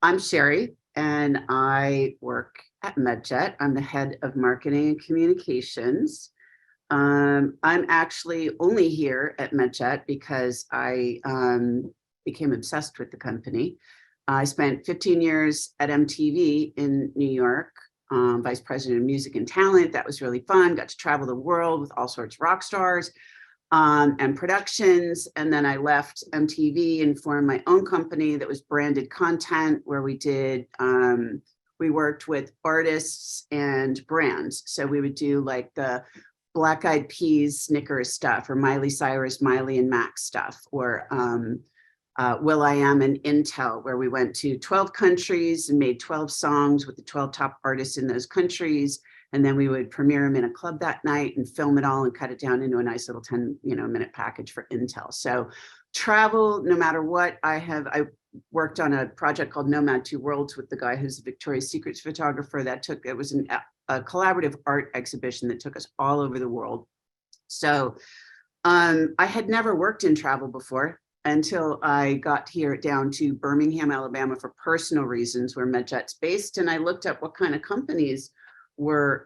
I'm Sheri, and I work at MedJet. I'm the head of marketing and communications. I'm actually only here at MedJet because I became obsessed with the company. I spent 15 years at MTV in New York, vice president of music and talent. That was really fun. Got to travel the world with all sorts of rock stars and productions. And then I left MTV and formed my own company that was branded content, where we worked with artists and brands. So we would do like the Black Eyed Peas Snickers stuff, or Miley Cyrus, Miley and Max stuff, or Will I Am and Intel, where we went to 12 countries and made 12 songs with the 12 top artists in those countries. And then we would premiere them in a club that night and film it all and cut it down into a nice little 10-minute package for Intel. So travel, no matter what. I worked on a project called Nomad Two Worlds with the guy who's a Victoria's Secrets photographer. It was a collaborative art exhibition that took us all over the world. So I had never worked in travel before until I got here down to Birmingham, Alabama for personal reasons, where MedJet's based. And I looked up what kind of companies were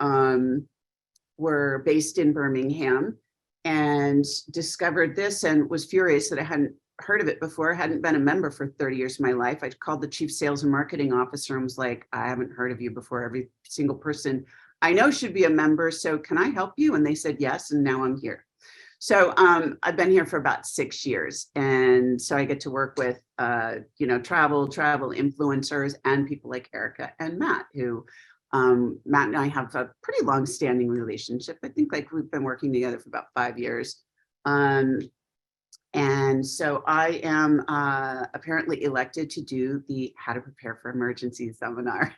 based in Birmingham and discovered this, and was furious that I hadn't heard of it before. I hadn't been a member for 30 years of my life. I called the chief sales and marketing officer and was like, I haven't heard of you before. Every single person I know should be a member. So can I help you? And they said yes. And now I'm here. So I've been here for about 6 years. And so I get to work with, travel influencers and people like Erica and Matt, who Matt and I have a pretty long-standing relationship. I think like we've been working together for about 5 years. And so I am apparently elected to do the How to Prepare for Emergencies seminar.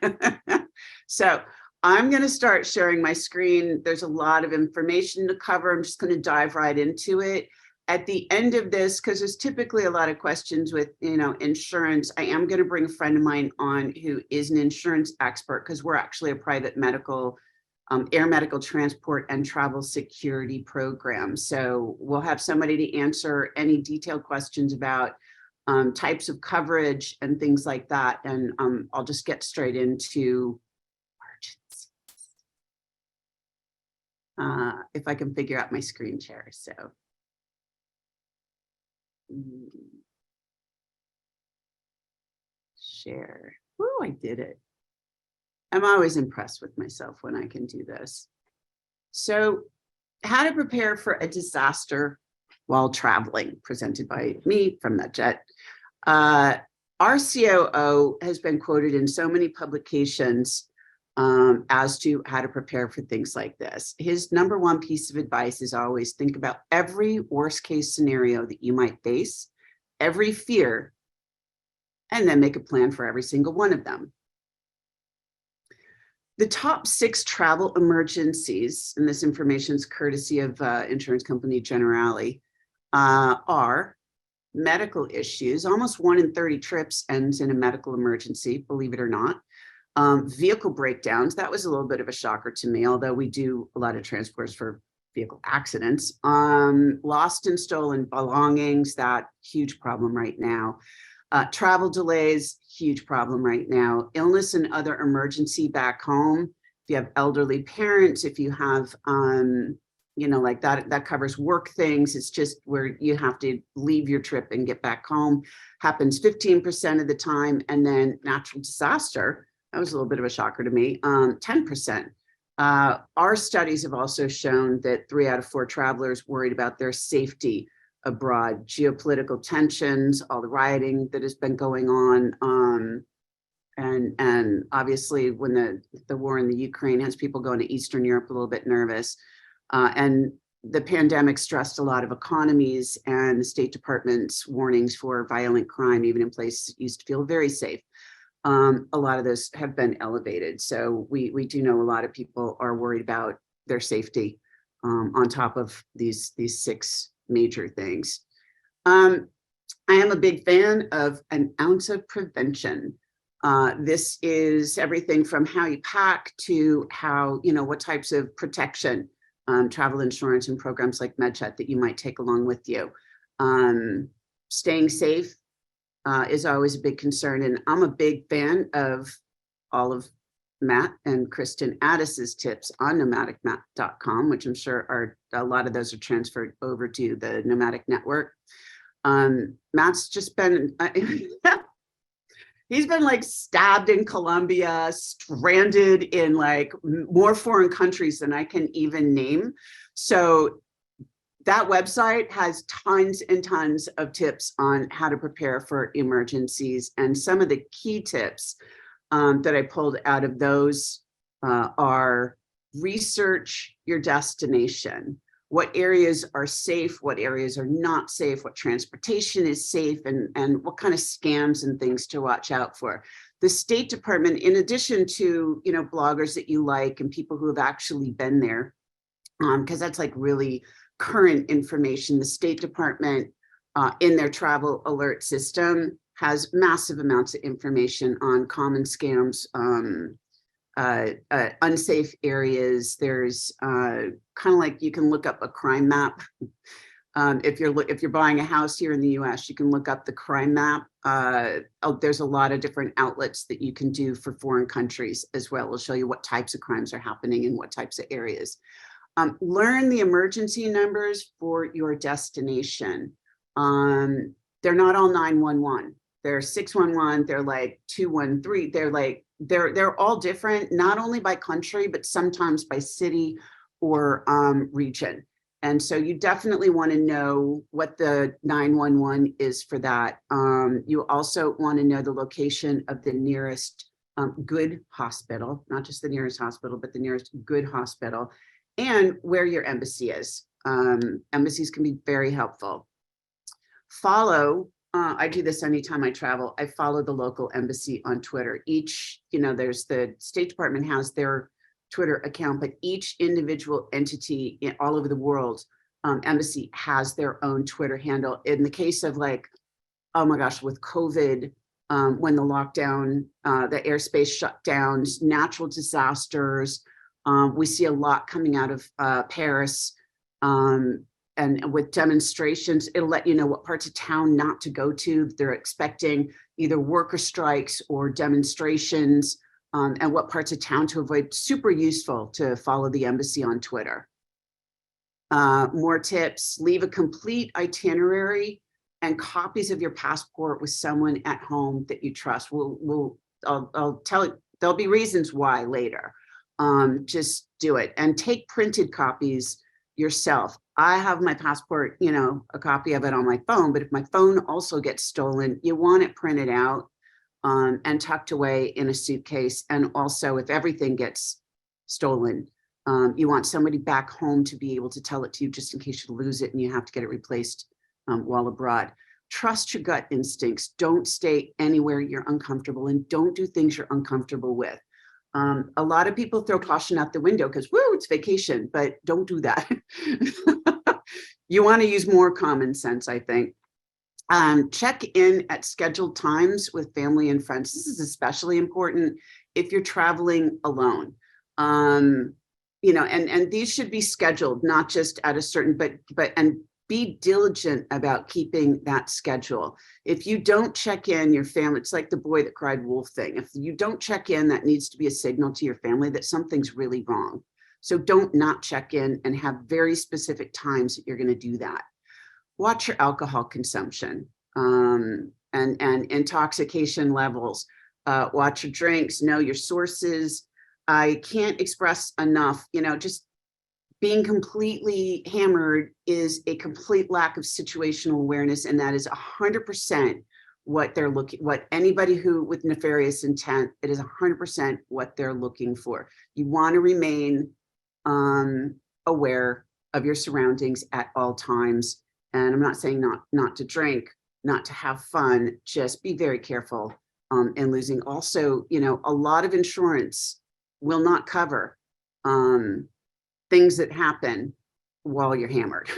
So I'm going to start sharing my screen. There's a lot of information to cover. I'm just going to dive right into it. At the end of this, because there's typically a lot of questions with, insurance, I am going to bring a friend of mine on who is an insurance expert, because we're actually a private medical, air medical transport and travel security program. So we'll have somebody to answer any detailed questions about types of coverage and things like that. And I'll just get straight into emergencies. If I can figure out my screen share. So. Share. Oh, I did it. I'm always impressed with myself when I can do this. So, how to prepare for a disaster while traveling, presented by me from MedJet. Our COO has been quoted in so many publications as to how to prepare for things like this. His number one piece of advice is always think about every worst case scenario that you might face, every fear, and then make a plan for every single one of them. The top 6 travel emergencies, and this information is courtesy of insurance company Generali, are medical issues. Almost 1 in 30 trips ends in a medical emergency, believe it or not. Vehicle breakdowns, that was a little bit of a shocker to me, although we do a lot of transports for vehicle accidents. Lost and stolen belongings, that huge problem right now. Travel delays, huge problem right now. Illness and other emergency back home. If you have elderly parents, if you have, like that covers work things. It's just where you have to leave your trip and get back home. Happens 15% of the time. And then natural disaster. That was a little bit of a shocker to me, 10%. Our studies have also shown that 3 out of 4 travelers worried about their safety abroad. Geopolitical tensions, all the rioting that has been going on, and obviously when the war in the Ukraine has people going to Eastern Europe a little bit nervous, and the pandemic stressed a lot of economies, and the State Department's warnings for violent crime, even in places that used to feel very safe. A lot of those have been elevated. So we do know a lot of people are worried about their safety on top of these 6 major things. I am a big fan of an ounce of prevention. This is everything from how you pack to how, what types of protection, travel insurance and programs like MedJet that you might take along with you. Staying safe, is always a big concern. And I'm a big fan of all of Matt and Kristen Addis's tips on nomadicmap.com, which I'm sure are a lot of those are transferred over to the Nomadic network. Matt's just been, he's been like stabbed in Colombia, stranded in like more foreign countries than I can even name. So that website has tons and tons of tips on how to prepare for emergencies. And some of the key tips that I pulled out of those are research your destination. What areas are safe, what areas are not safe, what transportation is safe, and what kind of scams and things to watch out for. The State Department, in addition to, you know, bloggers that you like and people who have actually been there, because that's like really current information, the State Department in their travel alert system has massive amounts of information on common scams, unsafe areas. There's kind of like, you can look up a crime map. If you're buying a house here in the US, you can look up the crime map. There's a lot of different outlets that you can do for foreign countries as well. It'll show you what types of crimes are happening in what types of areas. Learn the emergency numbers for your destination. They're not all 911. They're 611. They're like 213. They're like, they're all different, not only by country, but sometimes by city or region. And so you definitely want to know what the 911 is for that. You also want to know the location of the nearest good hospital, not just the nearest hospital, but the nearest good hospital, and where your embassy is. Embassies can be very helpful. Follow, I do this anytime I travel, I follow the local embassy on Twitter. Each, you know, there's the State Department has their Twitter account, but each individual entity all over the world, embassy has their own Twitter handle. In the case of like, oh my gosh, with COVID, when the lockdown, the airspace shut down, natural disasters, we see a lot coming out of Paris, and with demonstrations, it'll let you know what parts of town not to go to. They're expecting either worker strikes or demonstrations, and what parts of town to avoid. Super useful to follow the embassy on Twitter. More tips: leave a complete itinerary and copies of your passport with someone at home that you trust. I'll tell you, there'll be reasons why later. Just do it, and take printed copies yourself. I have my passport, you know, a copy of it on my phone, but if my phone also gets stolen, you want it printed out and tucked away in a suitcase. And also, if everything gets stolen, you want somebody back home to be able to tell it to you just in case you lose it and you have to get it replaced while abroad. Trust your gut instincts. Don't stay anywhere you're uncomfortable, and don't do things you're uncomfortable with. A lot of people throw caution out the window because, woo, it's vacation, but don't do that. You want to use more common sense, I think. Check in at scheduled times with family and friends. This is especially important if you're traveling alone. You know, and these should be scheduled, not just at a certain, and be diligent about keeping that schedule. If you don't check in, your family, it's like the boy that cried wolf thing. If you don't check in, that needs to be a signal to your family that something's really wrong. So don't not check in, and have very specific times that you're going to do that. Watch your alcohol consumption and intoxication levels. Watch your drinks, know your sources. I can't express enough, you know, just being completely hammered is a complete lack of situational awareness, and that is 100% what they're looking, what anybody who with nefarious intent, it is 100% what they're looking for. You want to remain aware of your surroundings at all times. And I'm not saying not to drink, not to have fun, just be very careful in losing. Also, you know, a lot of insurance will not cover things that happen while you're hammered.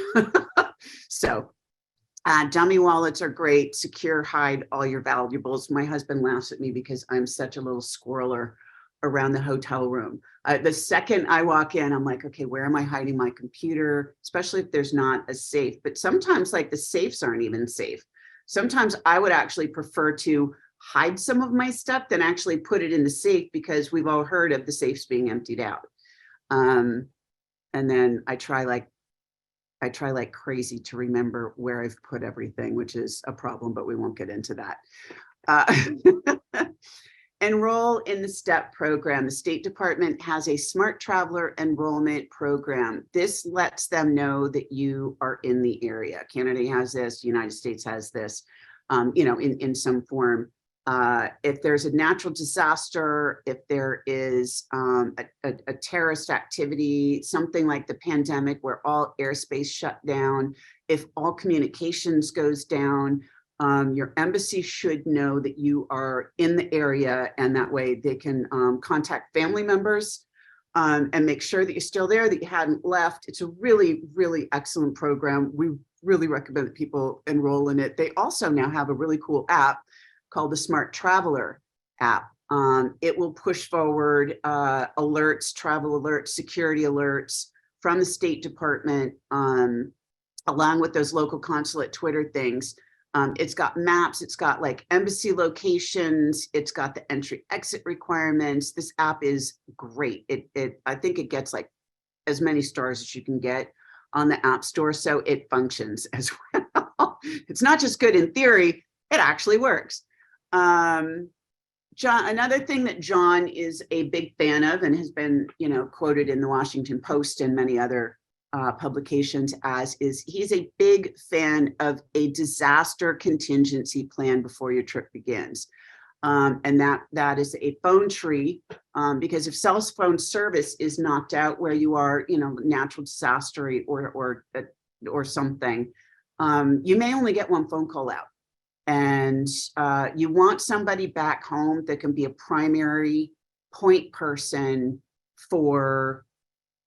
So dummy wallets are great. Secure, hide all your valuables. My husband laughs at me because I'm such a little squirreler around the hotel room. The second I walk in, I'm like, okay, where am I hiding my computer? Especially if there's not a safe, but sometimes like the safes aren't even safe. Sometimes I would actually prefer to hide some of my stuff than actually put it in the safe, because we've all heard of the safes being emptied out. And then I try like crazy to remember where I've put everything, which is a problem, but we won't get into that. Enroll in the STEP program. The State Department has a Smart Traveler Enrollment Program. This lets them know that you are in the area. Canada has this, the United States has this, in some form. If there's a natural disaster, if there is a terrorist activity, something like the pandemic where all airspace shut down, if all communications goes down, your embassy should know that you are in the area, and that way they can contact family members and make sure that you're still there, that you hadn't left. It's a really, really excellent program. We really recommend that people enroll in it. They also now have a really cool app called the Smart Traveler app. It will push forward alerts, travel alerts, security alerts from the State Department, along with those local consulate Twitter things. It's got maps, it's got like embassy locations, it's got the entry exit requirements. This app is great. I think it gets like as many stars as you can get on the App Store, so it functions as well. It's not just good in theory, it actually works. John, another thing that John is a big fan of and has been, quoted in the Washington Post and many other publications as is he's a big fan of a disaster contingency plan before your trip begins. And that is a phone tree, because if cell phone service is knocked out where you are, natural disaster or something, you may only get one phone call out. And you want somebody back home that can be a primary point person for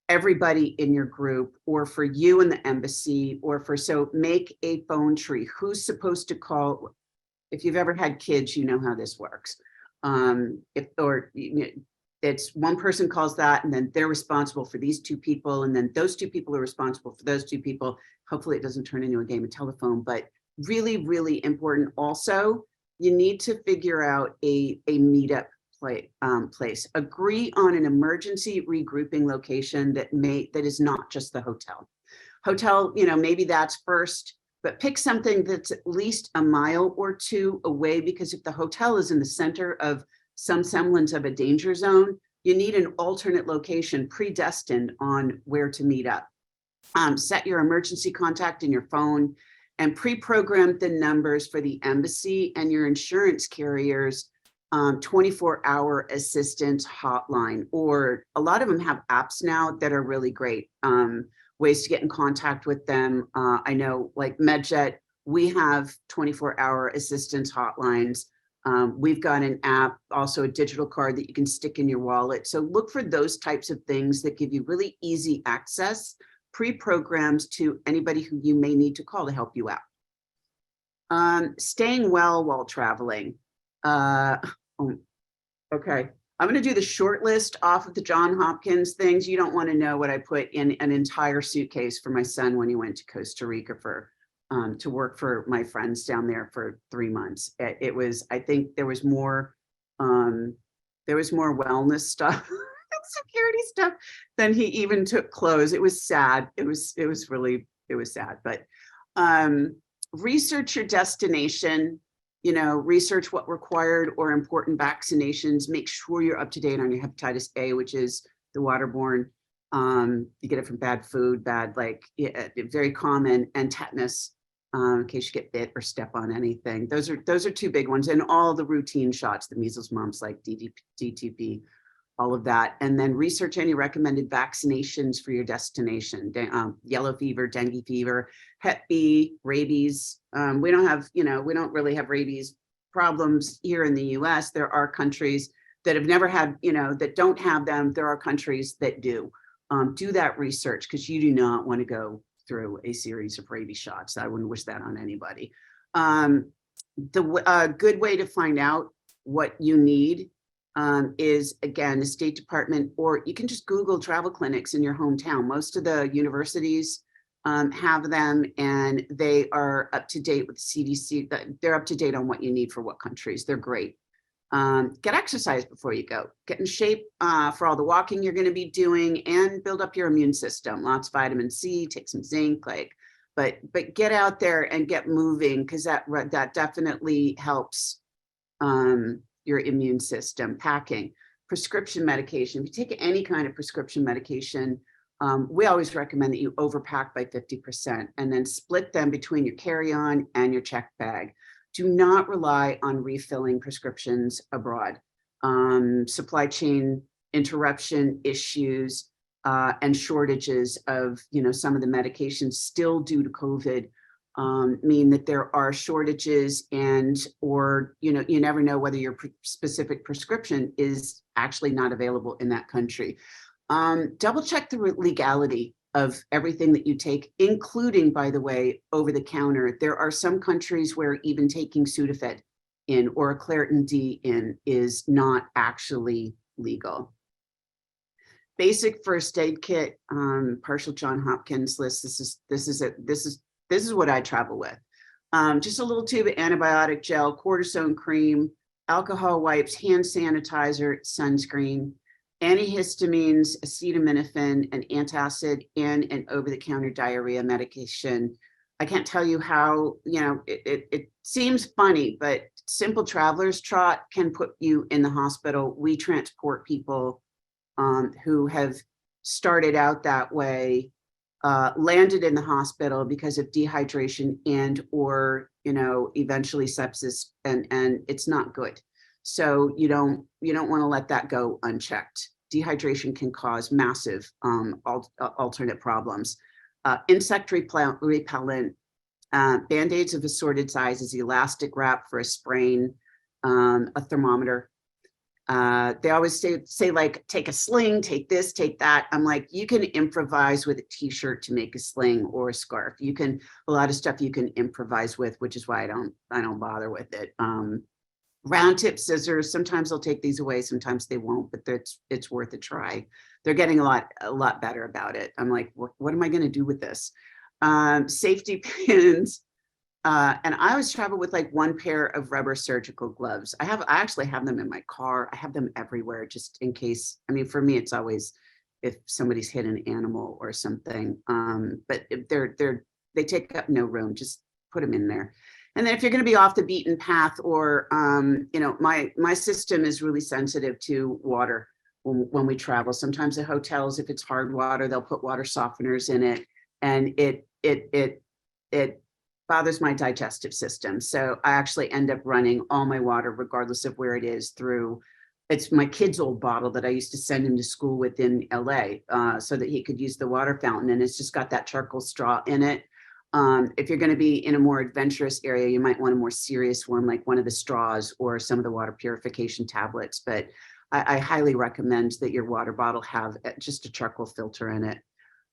everybody in your group, or for you in the embassy, so make a phone tree. Who's supposed to call? If you've ever had kids, you know how this works. It's one person calls that, and then they're responsible for these two people, and then those two people are responsible for those two people. Hopefully it doesn't turn into a game of telephone, but really, really important. Also, you need to figure out a meetup place. Agree on an emergency regrouping location that is not just the hotel. Maybe that's first, but pick something that's at least a mile or two away, because if the hotel is in the center of some semblance of a danger zone, you need an alternate location predestined on where to meet up. Set your emergency contact in your phone and pre-program the numbers for the embassy and your insurance carriers 24-hour assistance hotline, or a lot of them have apps now that are really great ways to get in contact with them. I know like MedJet, we have 24-hour assistance hotlines. We've got an app, also a digital card that you can stick in your wallet. So look for those types of things that give you really easy access, pre-programs to anybody who you may need to call to help you out. Staying well while traveling. Okay, I'm going to do the short list off of the John Hopkins things. You don't want to know what I put in an entire suitcase for my son when he went to Costa Rica to work for my friends down there for 3 months. I think there was more wellness stuff, security stuff than he even took clothes. It was sad. It was sad, but research your destination. Research what required or important vaccinations. Make sure you're up to date on your hepatitis A, which is the waterborne. You get it from bad food, very common, and tetanus, in case you get bit or step on anything. Those are two big ones, and all the routine shots, the measles, mumps, like DTP, all of that. And then research any recommended vaccinations for your destination. Yellow fever, dengue fever, Hep B, rabies. We don't really have rabies problems here in the US. There are countries that have never had, that don't have them. There are countries that do. Do that research, because you do not want to go through a series of rabies shots. I wouldn't wish that on anybody. The good way to find out what you need is, again, the State Department, or you can just Google travel clinics in your hometown. Most of the universities have them, and they are up to date with CDC. They're up to date on what you need for what countries. They're great. Get exercise before you go. Get in shape for all the walking you're going to be doing, and build up your immune system. Lots of vitamin C, take some zinc, but get out there and get moving, because that definitely helps your immune system. Packing, prescription medication. If you take any kind of prescription medication, we always recommend that you overpack by 50% and then split them between your carry-on and your check bag. Do not rely on refilling prescriptions abroad. Supply chain interruption issues and shortages of, some of the medications still due to COVID mean that there are shortages, or you never know whether your specific prescription is actually not available in that country. Double check the legality of everything that you take, including, by the way, over the counter. There are some countries where even taking Sudafed in or a Claritin D in is not actually legal. Basic first aid kit, partial John Hopkins list. This is what I travel with. Just a little tube of antibiotic gel, cortisone cream, alcohol wipes, hand sanitizer, sunscreen, antihistamines, acetaminophen, an antacid, and an over-the-counter diarrhea medication. I can't tell you how, it seems funny, but simple traveler's trot can put you in the hospital. We transport people who have started out that way, landed in the hospital because of dehydration or eventually sepsis, and it's not good. So you don't want to let that go unchecked. Dehydration can cause massive alternate problems. Insect repellent, Band-Aids of assorted sizes, elastic wrap for a sprain, a thermometer. They always say like, take a sling, take this, take that. I'm like, you can improvise with a t-shirt to make a sling or a scarf. A lot of stuff you can improvise with, which is why I don't bother with it. Round tip scissors. Sometimes they'll take these away, sometimes they won't, but it's worth a try. They're getting a lot better about it. I'm like, what am I going to do with this? Safety pins. And I always travel with like one pair of rubber surgical gloves. I actually have them in my car. I have them everywhere, just in case. I mean, for me, it's always if somebody's hit an animal or something. But if they take up no room, just put them in there. And then if you're going to be off the beaten path, or my system is really sensitive to water when we travel. Sometimes at hotels, if it's hard water, they'll put water softeners in it, and it bothers my digestive system. So I actually end up running all my water, regardless of where it is, through. It's my kid's old bottle that I used to send him to school with in LA, so that he could use the water fountain, and it's just got that charcoal straw in it. If you're going to be in a more adventurous area, you might want a more serious one, like one of the straws or some of the water purification tablets. But I highly recommend that your water bottle have just a charcoal filter in it.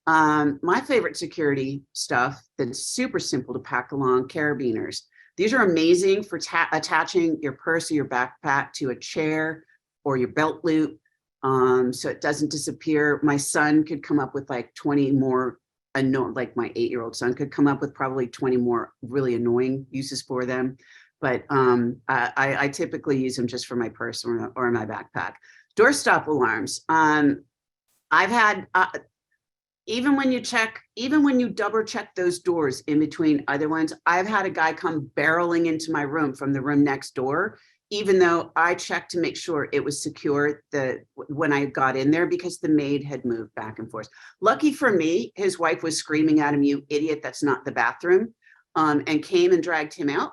My favorite security stuff that's super simple to pack along, carabiners. These are amazing for attaching your purse or your backpack to a chair or your belt loop, so it doesn't disappear. My son could come up with like 20 more, like my 8-year-old son could come up with probably 20 more really annoying uses for them. But I typically use them just for my purse or my backpack. Doorstop alarms. I've had, even when you double check those doors in between other ones, I've had a guy come barreling into my room from the room next door, even though I checked to make sure it was secure when I got in there, because the maid had moved back and forth. Lucky for me, his wife was screaming at him, "You idiot, that's not the bathroom," and came and dragged him out.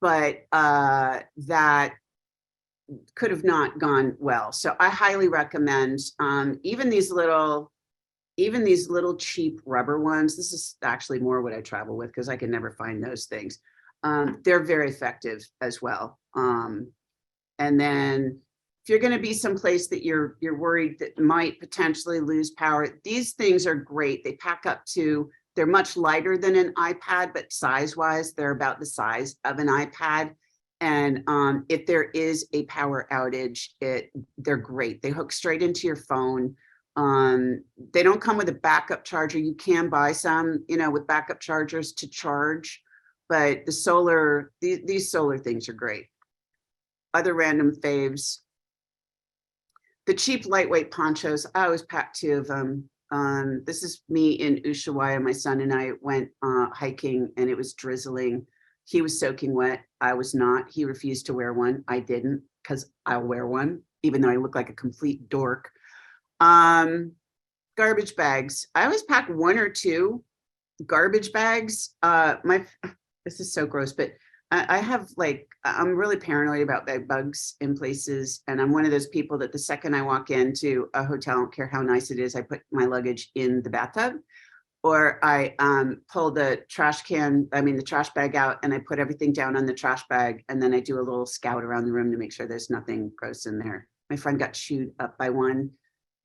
But that could have not gone well. So I highly recommend even these little cheap rubber ones. This is actually more what I travel with, because I can never find those things. They're very effective as well. And then if you're going to be someplace that you're worried that might potentially lose power, these things are great. They pack up to, they're much lighter than an iPad, but size-wise, they're about the size of an iPad. And if there is a power outage, they're great. They hook straight into your phone. They don't come with a backup charger. You can buy some, you know, with backup chargers to charge, but the solar, these solar things are great. Other random faves. The cheap lightweight ponchos, I always pack 2 of them. This is me in Ushuaia. My son and I went hiking and it was drizzling. He was soaking wet. I was not. He refused to wear one. I didn't, because I'll wear one, even though I look like a complete dork. Garbage bags. I always pack 1 or 2 garbage bags. This is so gross, but I have like, I'm really paranoid about bed bugs in places. And I'm one of those people that the second I walk into a hotel, I don't care how nice it is, I put my luggage in the bathtub, or I pull the trash bag out and I put everything down on the trash bag. And then I do a little scout around the room to make sure there's nothing gross in there. My friend got chewed up by one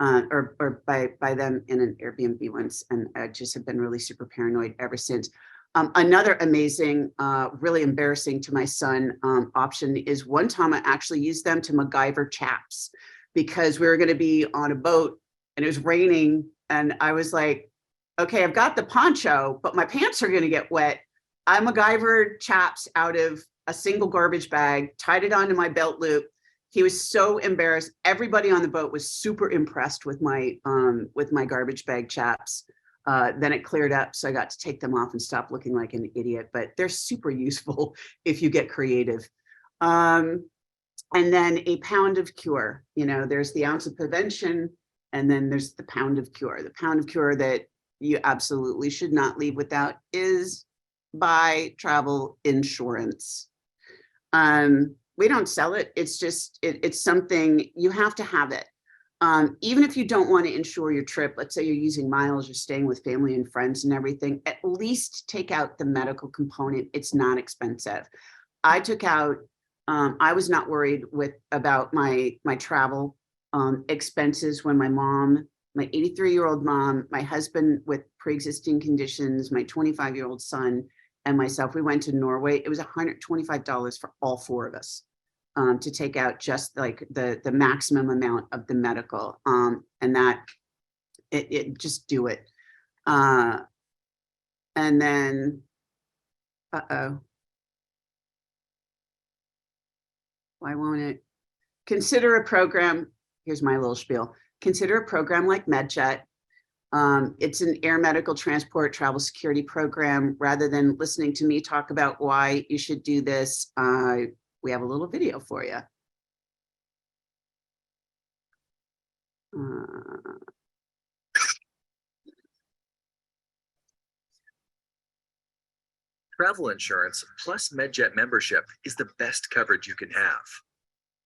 or by them in an Airbnb once. And I just have been really super paranoid ever since. Another amazing, really embarrassing to my son option is one time I actually used them to MacGyver chaps, because we were going to be on a boat and it was raining. And I was like, okay, I've got the poncho, but my pants are going to get wet. I MacGyvered chaps out of a single garbage bag, tied it onto my belt loop. He was so embarrassed. Everybody on the boat was super impressed with my garbage bag chaps. Then it cleared up, so I got to take them off and stop looking like an idiot, but they're super useful if you get creative. And then a pound of cure. You know, there's the ounce of prevention, and then there's the pound of cure. The pound of cure that you absolutely should not leave without is buy travel insurance. We don't sell it. It's just, it's something you have to have it. Even if you don't want to insure your trip, let's say you're using miles, you're staying with family and friends and everything, at least take out the medical component. It's not expensive. I took out, I was not worried about my travel expenses when my 83-year-old mom, my husband with pre-existing conditions, my 25-year-old son, and myself, we went to Norway. It was $125 for all 4 of us. To take out just like the maximum amount of the medical, and that it just do it. And then, why won't it? Consider a program. Here's my little spiel. Consider a program like MedJet. It's an air medical transport travel security program. Rather than listening to me talk about why you should do this, we have a little video for you. Travel insurance plus MedJet membership is the best coverage you can have.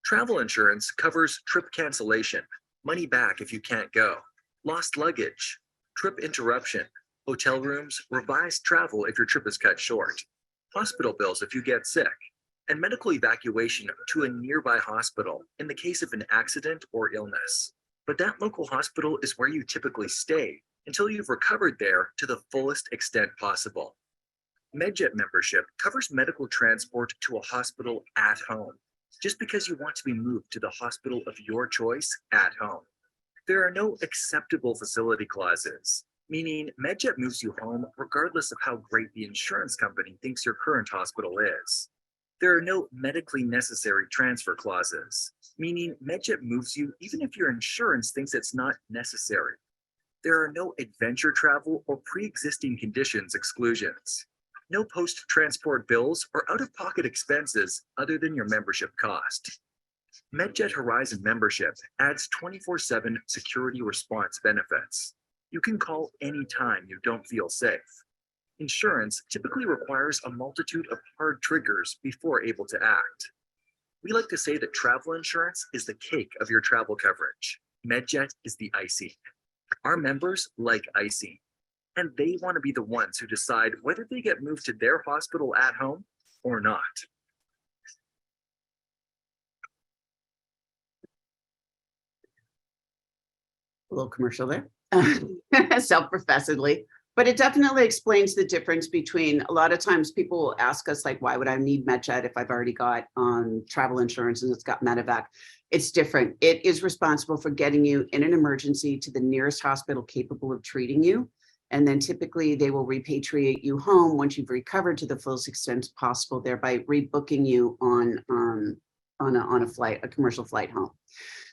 Travel insurance covers trip cancellation, money back if you can't go, lost luggage, trip interruption, hotel rooms, revised travel if your trip is cut short, hospital bills if you get sick, and medical evacuation to a nearby hospital in the case of an accident or illness. But that local hospital is where you typically stay until you've recovered there to the fullest extent possible. MedJet membership covers medical transport to a hospital at home, just because you want to be moved to the hospital of your choice at home. There are no acceptable facility clauses, meaning MedJet moves you home regardless of how great the insurance company thinks your current hospital is. There are no medically necessary transfer clauses, meaning MedJet moves you even if your insurance thinks it's not necessary. There are no adventure travel or pre-existing conditions exclusions. No post-transport bills or out-of-pocket expenses other than your membership cost. MedJet Horizon membership adds 24/7 security response benefits. You can call anytime you don't feel safe. Insurance typically requires a multitude of hard triggers before able to act. We like to say that travel insurance is the cake of your travel coverage. MedJet is the icing. Our members like icing, and they want to be the ones who decide whether they get moved to their hospital at home or not. A little commercial there, self-professedly. But it definitely explains the difference between, a lot of times people will ask us like, why would I need MedJet if I've already got travel insurance and it's got medevac? It's different. It is responsible for getting you in an emergency to the nearest hospital capable of treating you. And then typically they will repatriate you home once you've recovered to the fullest extent possible, thereby rebooking you on a flight, a commercial flight home.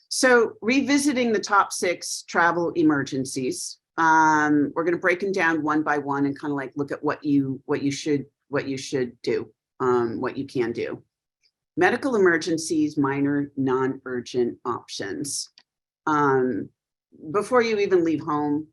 So revisiting the top 6 travel emergencies. We're going to break them down one by one and kind of like look at what you should do, what you can do. Medical emergencies, minor, non-urgent options. Before you even leave home,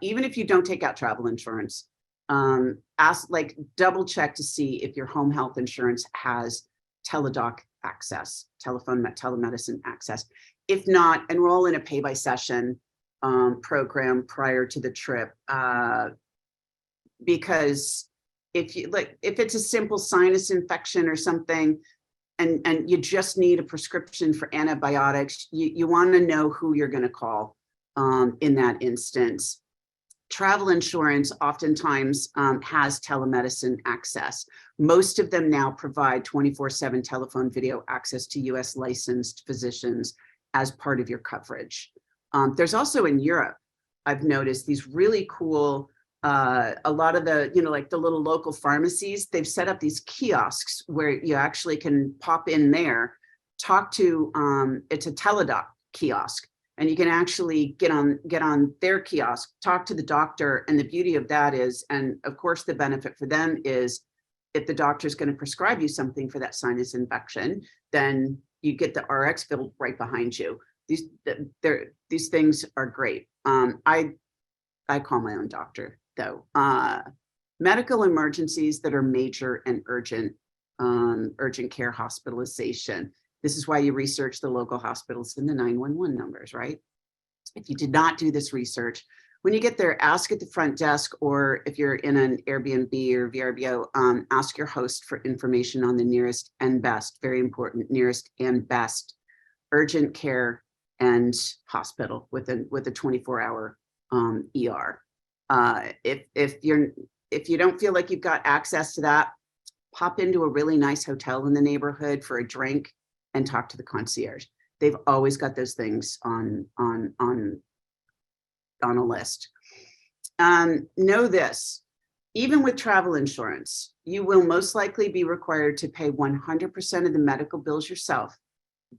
even if you don't take out travel insurance, double check to see if your home health insurance has teledoc access, telemedicine access. If not, enroll in a pay by session program prior to the trip, because if it's a simple sinus infection or something, and you just need a prescription for antibiotics, you want to know who you're going to call in that instance. Travel insurance oftentimes has telemedicine access. Most of them now provide 24/7 telephone video access to US licensed physicians as part of your coverage. There's also in Europe, I've noticed these really cool, a lot of the, like the little local pharmacies, they've set up these kiosks where you actually can pop in there, talk to, it's a teledoc kiosk, and you can actually get on their kiosk, talk to the doctor. And the beauty of that is, and of course the benefit for them is, if the doctor is going to prescribe you something for that sinus infection, then you get the RX filled right behind you. These things are great. I call my own doctor though. Medical emergencies that are major and urgent care hospitalization. This is why you research the local hospitals and the 911 numbers, right? If you did not do this research, when you get there, ask at the front desk, or if you're in an Airbnb or VRBO, ask your host for information on the nearest and best, very important, nearest and best urgent care and hospital with a 24-hour ER. If you don't feel like you've got access to that, pop into a really nice hotel in the neighborhood for a drink and talk to the concierge. They've always got those things on a list. Know this, even with travel insurance, you will most likely be required to pay 100% of the medical bills yourself.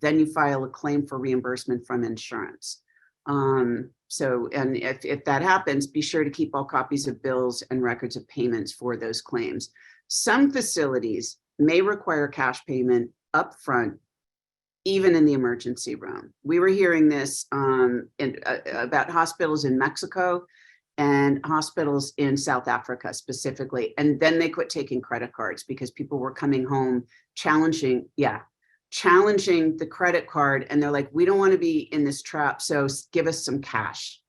Then you file a claim for reimbursement from insurance. And if that happens, be sure to keep all copies of bills and records of payments for those claims. Some facilities may require cash payment upfront, even in the emergency room. We were hearing this about hospitals in Mexico and hospitals in South Africa specifically. And then they quit taking credit cards because people were coming home challenging the credit card. And they're like, we don't want to be in this trap, so give us some cash.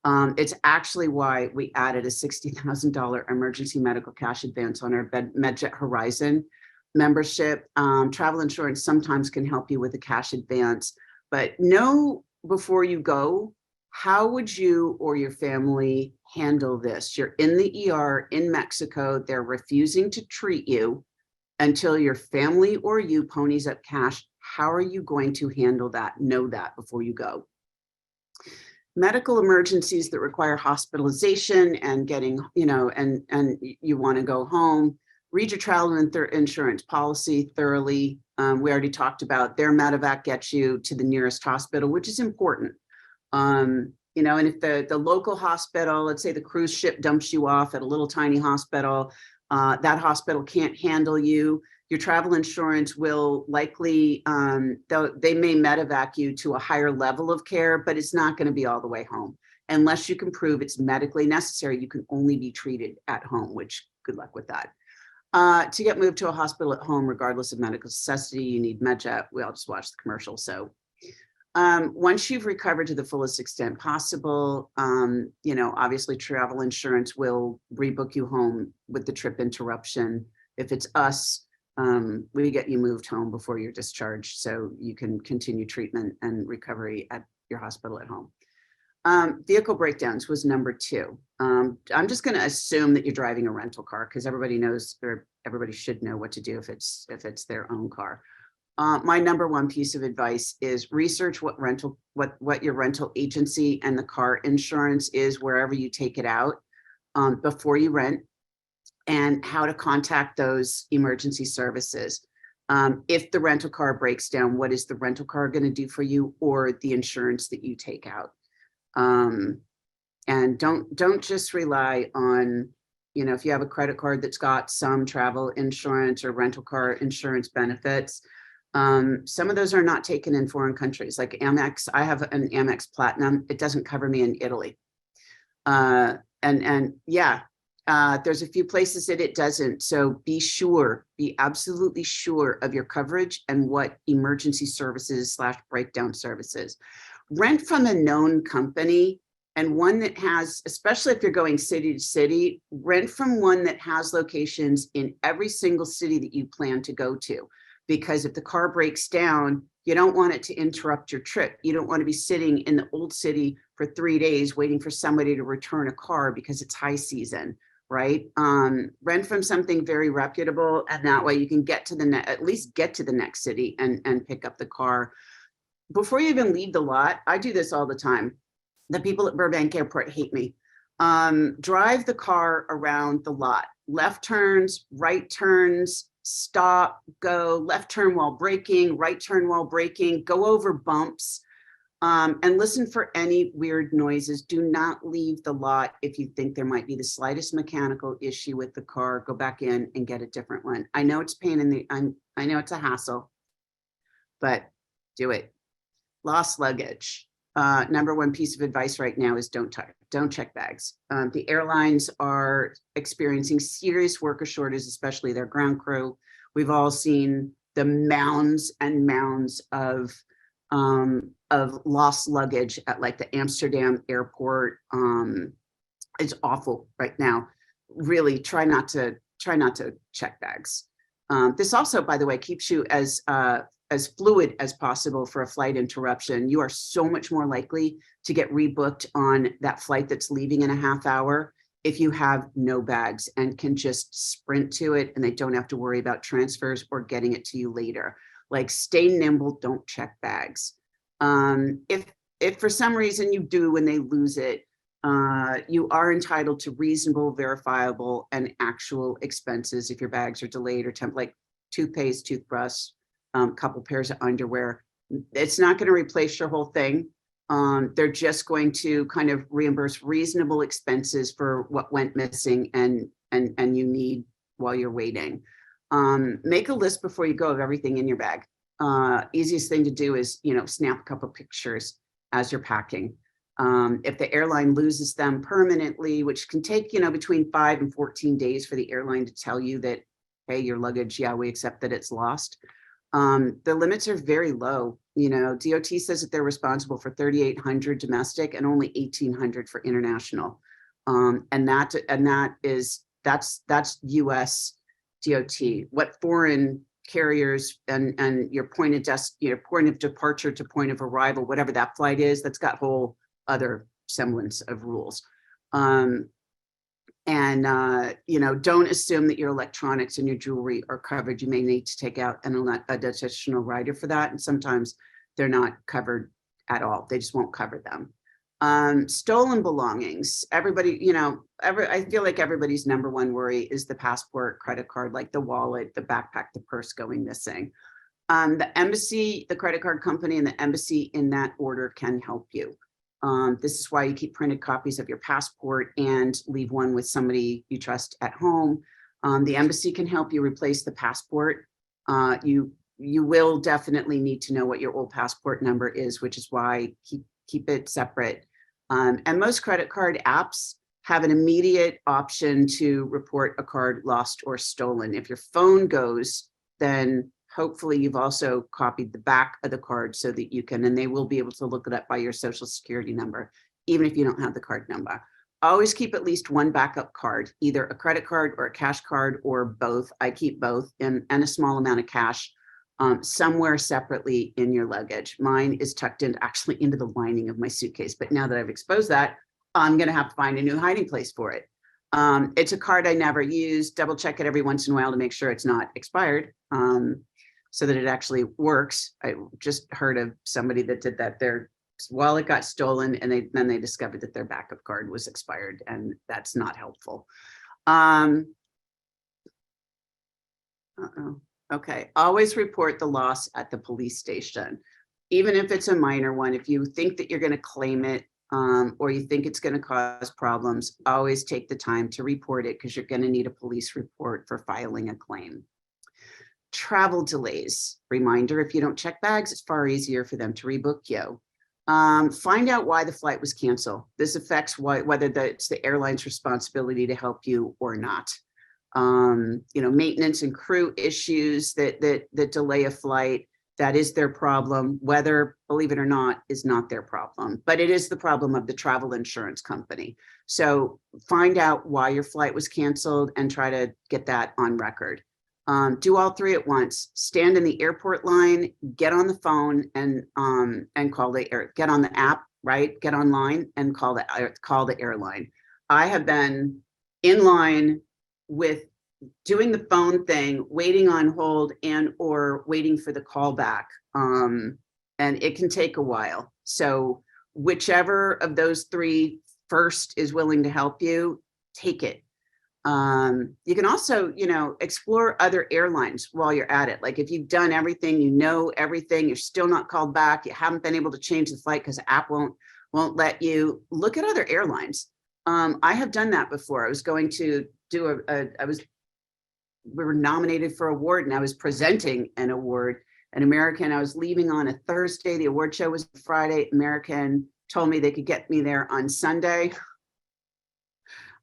It's actually why we added a $60,000 emergency medical cash advance on our MedJet Horizon membership. Travel insurance sometimes can help you with a cash advance, but know before you go, how would you or your family handle this? You're in the ER in Mexico, they're refusing to treat you until your family or you ponies up cash. How are you going to handle that? Know that before you go. Medical emergencies that require hospitalization and getting, and you want to go home, read your travel and insurance policy thoroughly. We already talked about their medevac gets you to the nearest hospital, which is important. And if the local hospital, let's say the cruise ship dumps you off at a little tiny hospital, that hospital can't handle you, your travel insurance will likely, they may medevac you to a higher level of care, but it's not going to be all the way home. Unless you can prove it's medically necessary, you can only be treated at home, which good luck with that. To get moved to a hospital at home, regardless of medical necessity, you need MedJet. We all just watched the commercial. So once you've recovered to the fullest extent possible, obviously travel insurance will rebook you home with the trip interruption. If it's us, we get you moved home before you're discharged so you can continue treatment and recovery at your hospital at home. Vehicle breakdowns was number 2. I'm just going to assume that you're driving a rental car because everybody knows, or everybody should know what to do if it's their own car. My number 1 piece of advice is research what your rental agency and the car insurance is wherever you take it out before you rent, and how to contact those emergency services. If the rental car breaks down, what is the rental car going to do for you, or the insurance that you take out? And don't just rely on, if you have a credit card that's got some travel insurance or rental car insurance benefits, some of those are not taken in foreign countries. Like Amex, I have an Amex Platinum. It doesn't cover me in Italy. There's a few places that it doesn't. So be absolutely sure of your coverage and what emergency services / breakdown services. Rent from a known company, and one that has, especially if you're going city to city, rent from one that has locations in every single city that you plan to go to. Because if the car breaks down, you don't want it to interrupt your trip. You don't want to be sitting in the old city for 3 days waiting for somebody to return a car because it's high season, right? Rent from something very reputable, and that way you can at least get to the next city and pick up the car. Before you even leave the lot, I do this all the time. The people at Burbank Airport hate me. Drive the car around the lot. Left turns, right turns, stop, go, left turn while braking, right turn while braking, go over bumps, and listen for any weird noises. Do not leave the lot if you think there might be the slightest mechanical issue with the car. Go back in and get a different one. I know it's I know it's a hassle, but do it. Lost luggage. Number 1 piece of advice right now is don't check bags. The airlines are experiencing serious worker shortages, especially their ground crew. We've all seen the mounds and mounds of lost luggage at like the Amsterdam airport. It's awful right now. Really try not to check bags. This also, by the way, keeps you as fluid as possible for a flight interruption. You are so much more likely to get rebooked on that flight that's leaving in a half hour if you have no bags and can just sprint to it, and they don't have to worry about transfers or getting it to you later. Like, stay nimble, don't check bags. If for some reason you do when they lose it, you are entitled to reasonable, verifiable, and actual expenses if your bags are delayed or like toothpaste, toothbrush, couple pairs of underwear. It's not going to replace your whole thing. They're just going to kind of reimburse reasonable expenses for what went missing and you need while you're waiting. Make a list before you go of everything in your bag. Easiest thing to do is, snap a couple pictures as you're packing. If the airline loses them permanently, which can take, between 5 and 14 days for the airline to tell you that, hey, your luggage, yeah, we accept that it's lost. The limits are very low. DOT says that they're responsible for 3,800 domestic and only 1,800 for international. And that's US DOT. What foreign carriers and your point of departure to point of arrival, whatever that flight is, that's got whole other semblance of rules. Don't assume that your electronics and your jewelry are covered. You may need to take out an additional rider for that. And sometimes they're not covered at all. They just won't cover them. Stolen belongings. Everybody, I feel like everybody's number 1 worry is the passport, credit card, like the wallet, the backpack, the purse going missing. The embassy, the credit card company, and the embassy in that order can help you. This is why you keep printed copies of your passport and leave one with somebody you trust at home. The embassy can help you replace the passport. You will definitely need to know what your old passport number is, which is why keep it separate. And most credit card apps have an immediate option to report a card lost or stolen. If your phone goes, then hopefully you've also copied the back of the card so that you can, and they will be able to look it up by your social security number, even if you don't have the card number. Always keep at least 1 backup card, either a credit card or a cash card or both. I keep both, and a small amount of cash. somewhere separately in your luggage. Mine is tucked in actually into the lining of my suitcase. But now that I've exposed that, I'm going to have to find a new hiding place for it. It's a card I never use. Double check it every once in a while to make sure it's not expired, so that it actually works. I just heard of somebody that did that. Their wallet got stolen, and then they discovered that their backup card was expired, and that's not helpful. Okay, always report the loss at the police station, even if it's a minor one. If you think that you're going to claim it, or you think it's going to cause problems, always take the time to report it, because you're going to need a police report for filing a claim. Travel delays. Reminder, if you don't check bags, it's far easier for them to rebook you. Find out why the flight was canceled. This affects whether it's the airline's responsibility to help you or not. Maintenance and crew issues that delay a flight, that is their problem. Weather, believe it or not, is not their problem, but it is the problem of the travel insurance company. So find out why your flight was canceled and try to get that on record. Do all three at once. Stand in the airport line, get on the phone and call get on the app, right? Get online and call the airline. I have been in line with doing the phone thing, waiting on hold or waiting for the call back. And it can take a while. So whichever of those three first is willing to help you, take it. You can also, explore other airlines while you're at it. Like if you've done everything, everything, you're still not called back, you haven't been able to change the flight because the app won't let you, look at other airlines. I have done that before. I was going to do we were nominated for an award, and I was presenting an award. An American, I was leaving on a Thursday. The award show was Friday. American told me they could get me there on Sunday.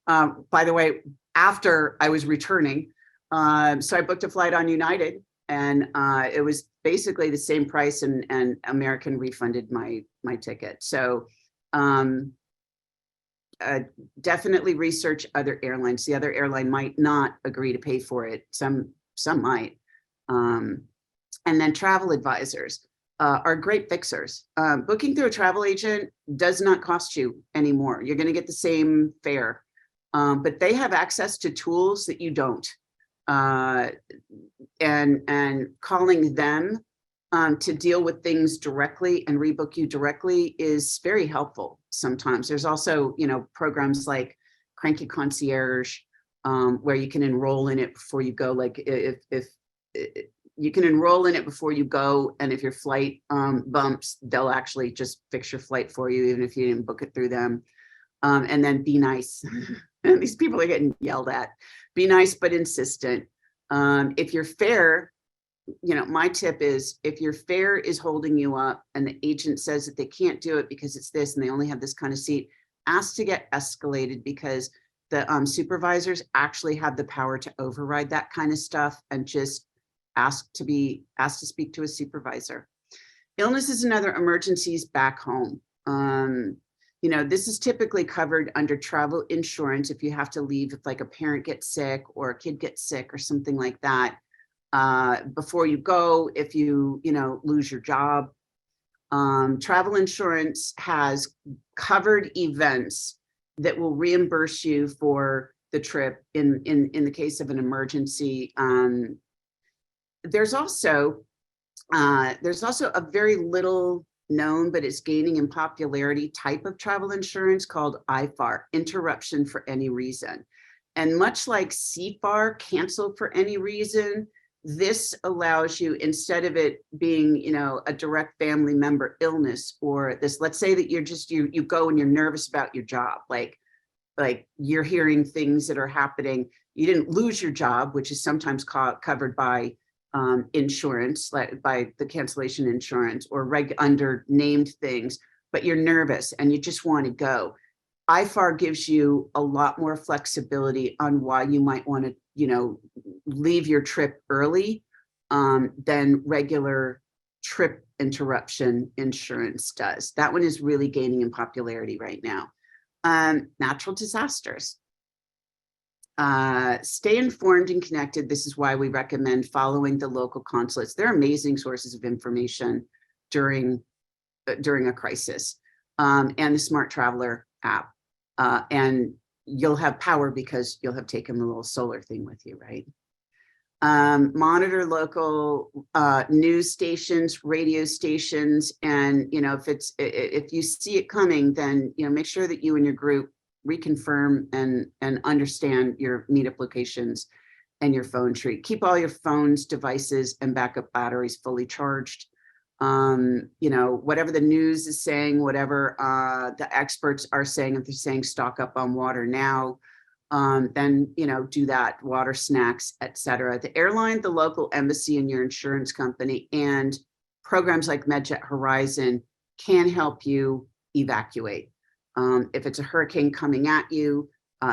By the way, after I was returning, so I booked a flight on United, and it was basically the same price, and American refunded my ticket. So definitely research other airlines. The other airline might not agree to pay for it. Some might. And then travel advisors are great fixers. Booking through a travel agent does not cost you anymore. You're going to get the same fare, but they have access to tools that you don't. And calling them to deal with things directly and rebook you directly is very helpful. Sometimes there's also, programs like Cranky Concierge, where you can enroll in it before you go. Like if you can enroll in it before you go, and if your flight bumps, they'll actually just fix your flight for you, even if you didn't book it through them. And then be nice. And these people are getting yelled at. Be nice but insistent. If your fare, my tip is, if your fare is holding you up and the agent says that they can't do it because it's this and they only have this kind of seat, ask to get escalated, because the supervisors actually have the power to override that kind of stuff, and just ask to speak to a supervisor. Illnesses and other emergencies back home. This is typically covered under travel insurance if you have to leave, if like a parent gets sick or a kid gets sick or something like that. Before you go, if you lose your job. Travel insurance has covered events that will reimburse you for the trip in the case of an emergency. There's also a very little known, but it's gaining in popularity, type of travel insurance called IFAR, interruption for any reason. And much like CFAR, cancel for any reason, this allows you, instead of it being, a direct family member illness, or this, let's say that you go and you're nervous about your job, like you're hearing things that are happening. You didn't lose your job, which is sometimes covered by insurance, like by the cancellation insurance, or under named things, but you're nervous and you just want to go. IFAR gives you a lot more flexibility on why you might want to, leave your trip early than regular trip interruption insurance does. That one is really gaining in popularity right now. Natural disasters. Stay informed and connected. This is why we recommend following the local consulates. They're amazing sources of information during a crisis, and the Smart Traveler app. And you'll have power because you'll have taken the little solar thing with you, right? Monitor local news stations, radio stations, and if you see it coming, then make sure that you and your group reconfirm and understand your meetup locations and your phone tree. Keep all your phones, devices, and backup batteries fully charged. Whatever the news is saying, whatever the experts are saying, if they're saying stock up on water now, then do that. Water, snacks, etc. The airline, the local embassy, and your insurance company, and programs like MedJet Horizon can help you evacuate. If it's a hurricane coming at you,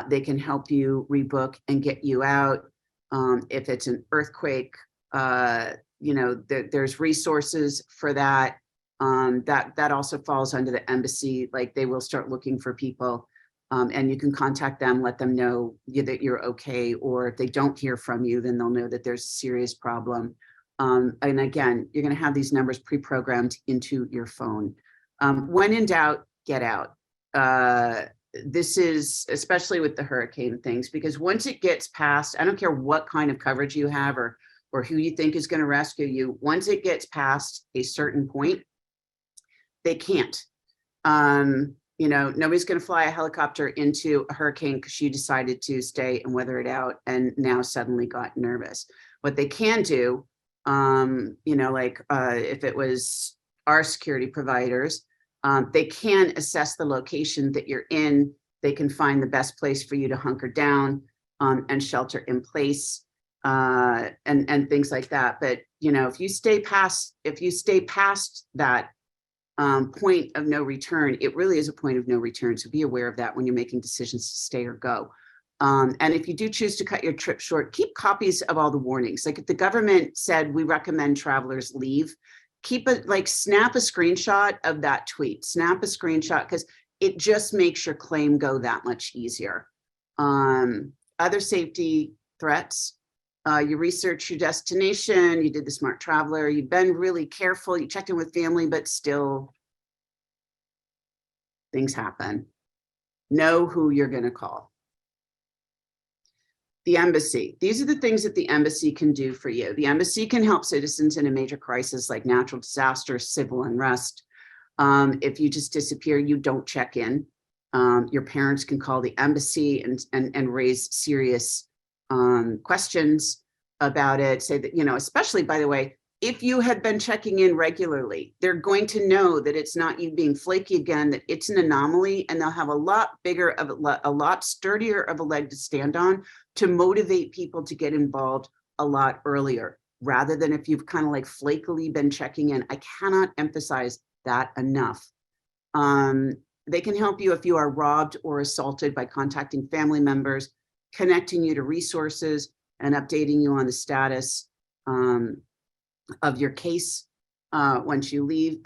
they can help you rebook and get you out. If it's an earthquake, there's resources for that. That also falls under the embassy. Like, they will start looking for people, and you can contact them, let them know that you're okay, or if they don't hear from you, then they'll know that there's a serious problem. And again, you're going to have these numbers pre-programmed into your phone. When in doubt, get out. This is especially with the hurricane things, because once it gets past, I don't care what kind of coverage you have or who you think is going to rescue you, once it gets past a certain point, they can't. Nobody's going to fly a helicopter into a hurricane because you decided to stay and weather it out and now suddenly got nervous. What they can do, if it was our security providers, they can assess the location that you're in. They can find the best place for you to hunker down and shelter in place, and things like that. But if you stay past that point of no return, it really is a point of no return. So be aware of that when you're making decisions to stay or go. And if you do choose to cut your trip short, keep copies of all the warnings. Like, if the government said we recommend travelers leave, snap a screenshot of that tweet. Snap a screenshot, because it just makes your claim go that much easier. Other safety threats. You research your destination, you did the Smart Traveler, you've been really careful, you checked in with family, but still things happen. Know who you're going to call. The embassy. These are the things that the embassy can do for you. The embassy can help citizens in a major crisis like natural disaster, civil unrest. If you just disappear, you don't check in. Your parents can call the embassy and raise serious questions about it. Say that, especially, by the way, if you have been checking in regularly, they're going to know that it's not you being flaky again, that it's an anomaly, and they'll have a lot sturdier of a leg to stand on to motivate people to get involved a lot earlier, rather than if you've kind of flakily been checking in. I cannot emphasize that enough. They can help you if you are robbed or assaulted by contacting family members, connecting you to resources, and updating you on the status of your case once you leave.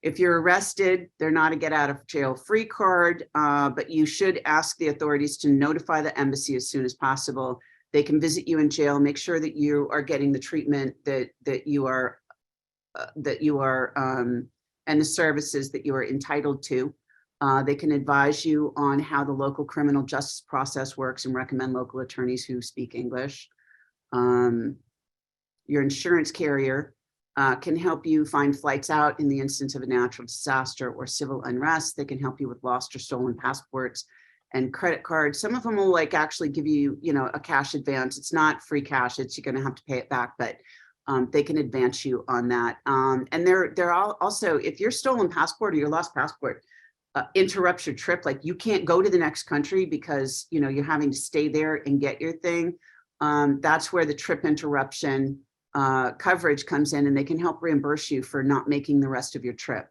If you're arrested, they're not a get out of jail free card, but you should ask the authorities to notify the embassy as soon as possible. They can visit you in jail, make sure that you are getting the treatment that you are and the services that you are entitled to. They can advise you on how the local criminal justice process works and recommend local attorneys who speak English. Your insurance carrier can help you find flights out in the instance of a natural disaster or civil unrest. They can help you with lost or stolen passports and credit cards. Some of them will actually give you, a cash advance. It's not free cash. You're going to have to pay it back, but they can advance you on that. And they're all also, if your stolen passport or your lost passport interrupts your trip, you can't go to the next country because you're having to stay there and get your thing. That's where the trip interruption coverage comes in, and they can help reimburse you for not making the rest of your trip.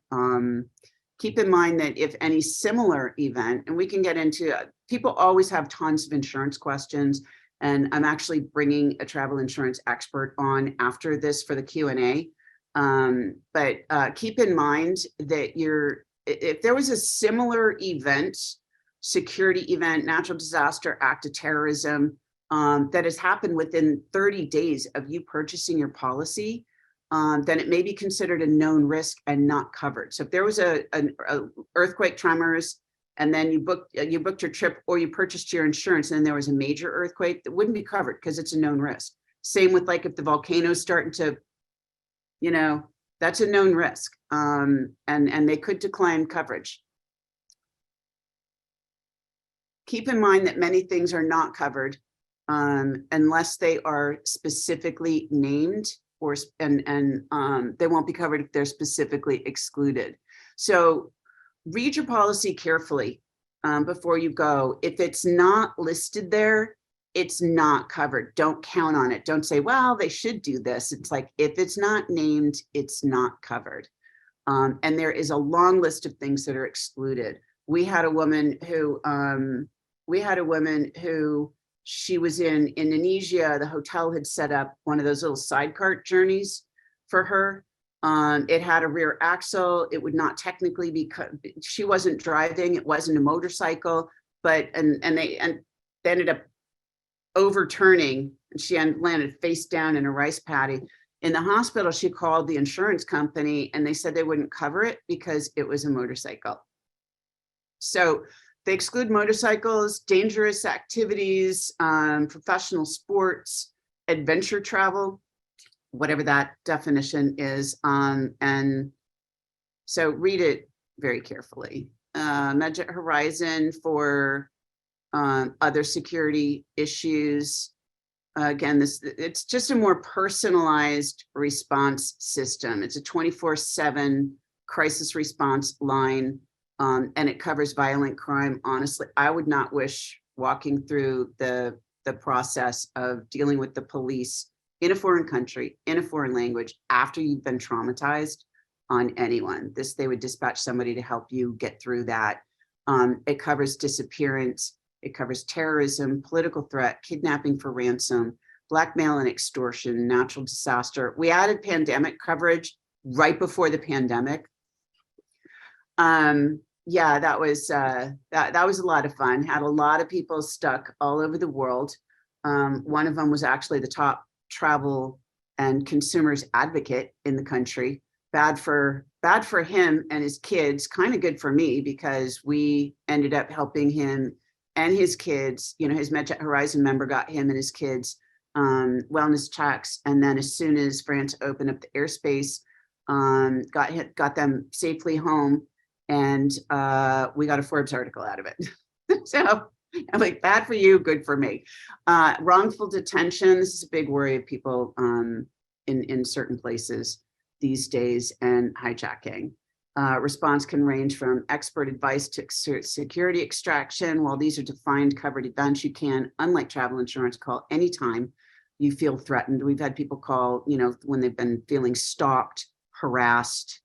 Keep in mind that if any similar event, and we can get into, people always have tons of insurance questions, and I'm actually bringing a travel insurance expert on after this for the Q&A. But keep in mind that if there was a similar event, security event, natural disaster, act of terrorism, that has happened within 30 days of you purchasing your policy, then it may be considered a known risk and not covered. So if there was a earthquake, tremors, and then you booked your trip or you purchased your insurance and then there was a major earthquake, that wouldn't be covered because it's a known risk. Same with like if the volcano's starting to, that's a known risk, and they could decline coverage. Keep in mind that many things are not covered unless they are specifically named, or they won't be covered if they're specifically excluded. So read your policy carefully before you go. If it's not listed there, it's not covered. Don't count on it. Don't say, well, they should do this. It's like, if it's not named, it's not covered. And there is a long list of things that are excluded. We had a woman who, she was in Indonesia. The hotel had set up one of those little sidecar journeys for her. It had a rear axle. It would not technically be, she wasn't driving. It wasn't a motorcycle, but, and they ended up overturning, and she landed face down in a rice paddy. In the hospital, she called the insurance company and they said they wouldn't cover it because it was a motorcycle. So they exclude motorcycles, dangerous activities, professional sports, adventure travel, whatever that definition is. And so read it very carefully. MedJet Horizon for other security issues. Again, it's just a more personalized response system. It's a 24/7 crisis response line, and it covers violent crime. Honestly, I would not wish walking through the process of dealing with the police in a foreign country, in a foreign language, after you've been traumatized on anyone. They would dispatch somebody to help you get through that. It covers disappearance. It covers terrorism, political threat, kidnapping for ransom, blackmail and extortion, natural disaster. We added pandemic coverage right before the pandemic. Yeah, that was that was a lot of fun. Had a lot of people stuck all over the world. One of them was actually the top travel and consumers advocate in the country. Bad for him and his kids, kind of good for me, because we ended up helping him and his kids. His MedJet Horizon member got him and his kids wellness checks, and then as soon as France opened up the airspace, got them safely home, and we got a Forbes article out of it. So I'm like, bad for you, good for me. Wrongful detention. This is a big worry of people in certain places these days, and hijacking. Response can range from expert advice to security extraction. While these are defined covered events, you can, unlike travel insurance, call anytime you feel threatened. We've had people call, when they've been feeling stalked, harassed.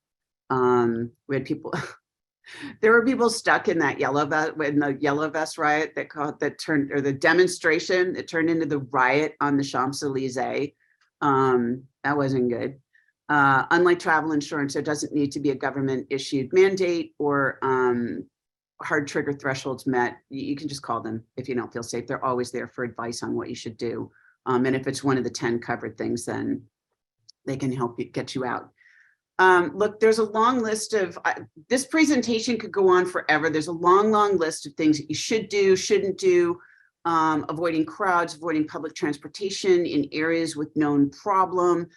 We had people, there were people stuck in that yellow vest riot the demonstration that turned into the riot on the Champs-Elysees. That wasn't good. Unlike travel insurance, there doesn't need to be a government issued mandate or hard trigger thresholds met. You can just call them if you don't feel safe. They're always there for advice on what you should do. And if it's one of the 10 covered things, then they can help you get you out. Look, there's a long list of, this presentation could go on forever. There's a long list of things that you should do, shouldn't do. Avoiding crowds, avoiding public transportation in areas with known problem.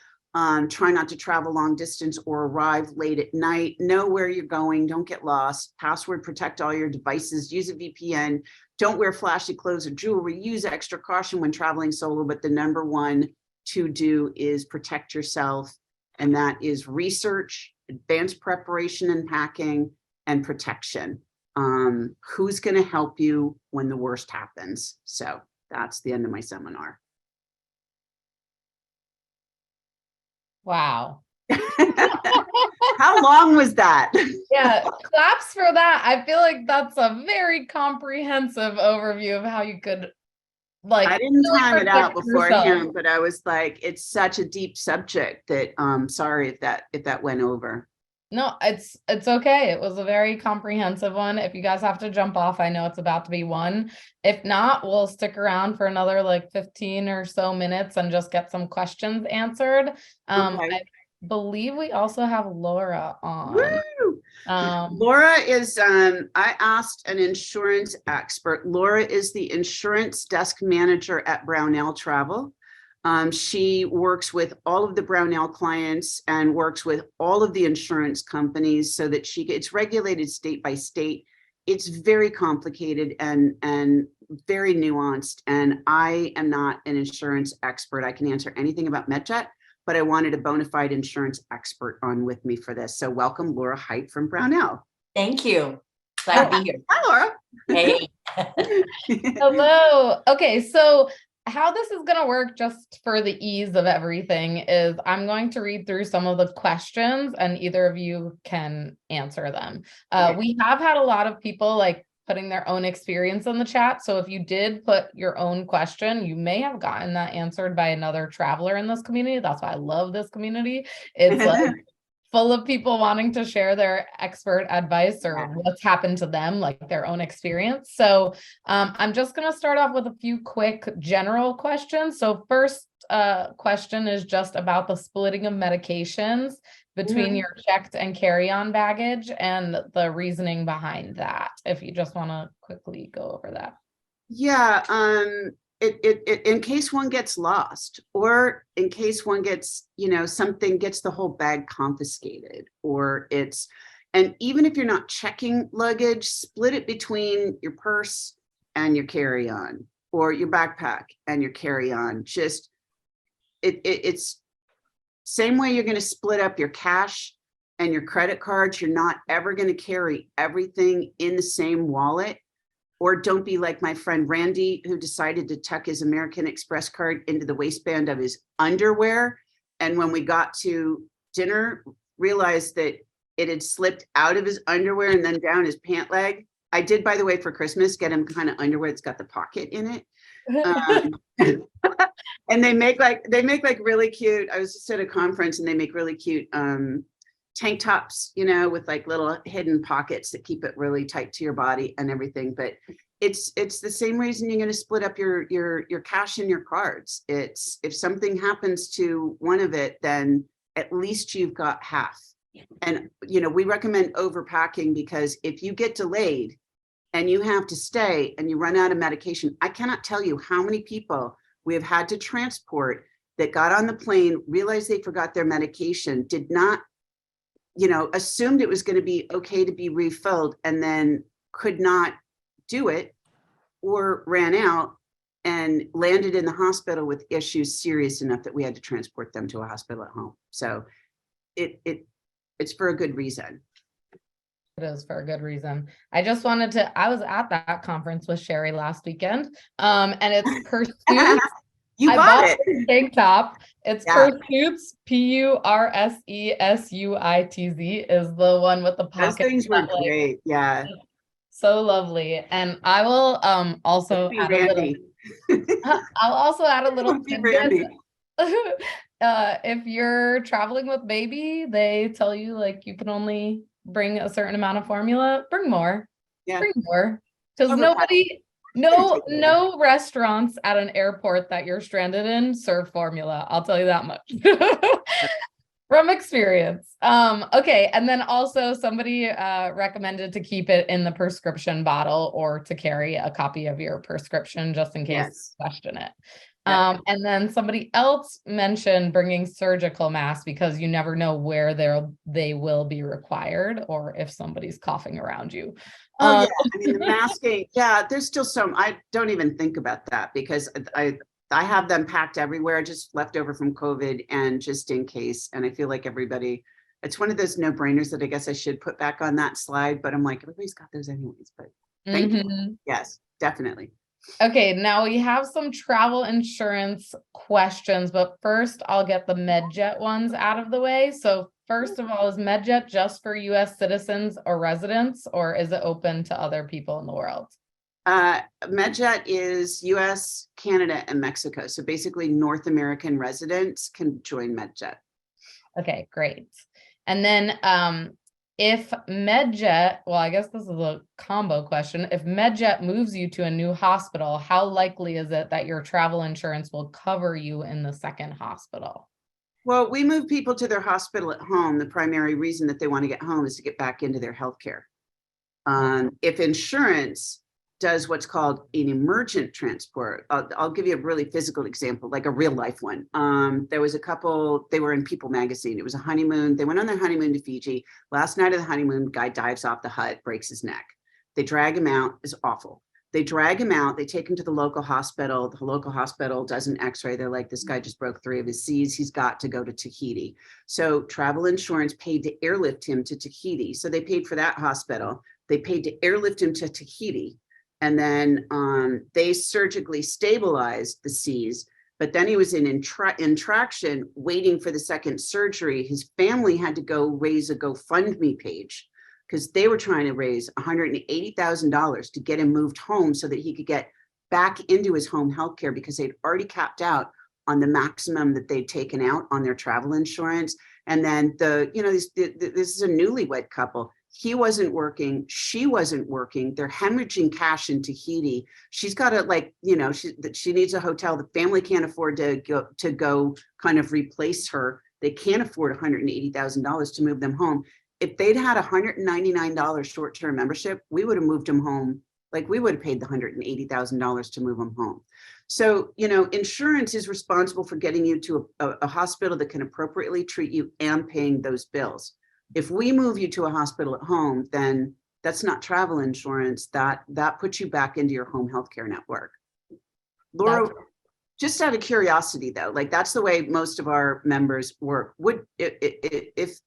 Try not to travel long distance or arrive late at night. Know where you're going. Don't get lost. Password protect all your devices. Use a VPN. Don't wear flashy clothes or jewelry. Use extra caution when traveling solo. But the number one to do is protect yourself. And that is research, advanced preparation and packing, and protection. Who's going to help you when the worst happens? So that's the end of my seminar. Wow. How long was that? Yeah, claps for that. I feel like that's a very comprehensive overview of how you could, like, I didn't really time it out protect yourself. beforehand, but I was like, it's such a deep subject that sorry if that went over. No, it's okay. It was a very comprehensive one. If you guys have to jump off, I know it's about to be one. If not, we'll stick around for another like 15 or so minutes and just get some questions answered. Okay. I believe we also have Laura on. Woo! Laura is, I asked an insurance expert. Laura is the insurance desk manager at Brownell Travel. She works with all of the Brownell clients and works with all of the insurance companies so that it's regulated state by state. It's very complicated and very nuanced. And I am not an insurance expert. I can answer anything about MedJet, but I wanted a bona fide insurance expert on with me for this. So welcome Laura Height from Brownell. Thank you. Glad to be here. Hi, Laura. Hey. Hello. Okay, so how this is going to work, just for the ease of everything, is I'm going to read through some of the questions and either of you can answer them. Okay. We have had a lot of people like putting their own experience in the chat. So if you did put your own question, you may have gotten that answered by another traveler in this community. That's why I love this community. It's like full of people wanting to share their expert advice or what's happened to them, like their own experience. So I'm just going to start off with a few quick general questions. So first question is just about the splitting of medications between your checked and carry-on baggage and the reasoning behind that. If you just want to quickly go over that. Yeah, in case one gets lost, or in case one gets, something gets the whole bag confiscated, and even if you're not checking luggage, split it between your purse and your carry-on, or your backpack and your carry-on. Just, it's same way you're going to split up your cash and your credit cards. You're not ever going to carry everything in the same wallet. Or don't be like my friend Randy, who decided to tuck his American Express card into the waistband of his underwear. And when we got to dinner, realized that it had slipped out of his underwear and then down his pant leg. I did, by the way, for Christmas, get him kind of underwear that's got the pocket in it. And they make like really cute. I was just at a conference and they make really cute tank tops, with like little hidden pockets that keep it really tight to your body and everything. But it's the same reason you're going to split up your cash and your cards. It's, if something happens to one of it, then at least you've got half. And we recommend overpacking, because if you get delayed and you have to stay and you run out of medication, I cannot tell you how many people we have had to transport that got on the plane, realized they forgot their medication, did not, assumed it was going to be okay to be refilled, and then could not do it, or ran out and landed in the hospital with issues serious enough that we had to transport them to a hospital at home. So it's for a good reason. It is for a good reason. I just wanted to, I was at that conference with Sheri last weekend, and it's Pursuits. You I bought bought it. the tank top. It's Yeah. Pursuits, Pursesuitz is the one with the Those pocket. things were great. Yeah. So lovely. And I will also add a little, I'll also add a little tidbit. If you're traveling with baby, they tell you like you can only bring a certain amount of formula. Bring more. Yeah. Bring more. Because no restaurants at an airport that you're stranded in serve formula. I'll tell you that much. From experience. Okay. And then also somebody recommended to keep it in the prescription bottle, or to carry a copy of your prescription just in case you question it. Yeah. And then somebody else mentioned bringing surgical masks, because you never know where they will be required, or if somebody's coughing around you. Oh yeah, I mean the masking. Yeah, there's still some. I don't even think about that, because I have them packed everywhere, just left over from COVID, and just in case. And I feel like everybody, it's one of those no-brainers that I guess I should put back on that slide, but I'm like, everybody's got those anyways. But thank you. Yes, definitely. Okay, now we have some travel insurance questions, but first I'll get the MedJet ones out of the way. So first of all, is MedJet just for US citizens or residents, or is it open to other people in the world? MedJet is US, Canada, and Mexico. So basically North American residents can join MedJet. Okay, great. And then if MedJet, well, I guess this is a combo question. If MedJet moves you to a new hospital, how likely is it that your travel insurance will cover you in the second hospital? Well, we move people to their hospital at home. The primary reason that they want to get home is to get back into their healthcare. If insurance does what's called an emergent transport, I'll give you a really physical example, like a real life one. There was a couple, they were in People magazine. It was a honeymoon. They went on their honeymoon to Fiji. Last night of the honeymoon, guy dives off the hut, breaks his neck. They drag him out. It's awful. They drag him out. They take him to the local hospital. The local hospital does an x-ray. They're like, this guy just broke 3 of his C's. He's got to go to Tahiti. So travel insurance paid to airlift him to Tahiti. So they paid for that hospital. They paid to airlift him to Tahiti. And then they surgically stabilized the C's, but then he was in intraction waiting for the second surgery. His family had to go raise a GoFundMe page because they were trying to raise $180,000 to get him moved home so that he could get back into his home healthcare because they'd already capped out on the maximum that they'd taken out on their travel insurance. And then this is a newlywed couple. He wasn't working. She wasn't working. They're hemorrhaging cash in Tahiti. She's got to she needs a hotel. The family can't afford to go kind of replace her. They can't afford $180,000 to move them home. If they'd had $199 short-term membership, we would have moved them home. Like we would have paid the $180,000 to move them home. So, insurance is responsible for getting you to a hospital that can appropriately treat you and paying those bills. If we move you to a hospital at home, then that's not travel insurance. That puts you back into your home healthcare network. Laura, just out of curiosity though, like that's the way most of our members work. Would if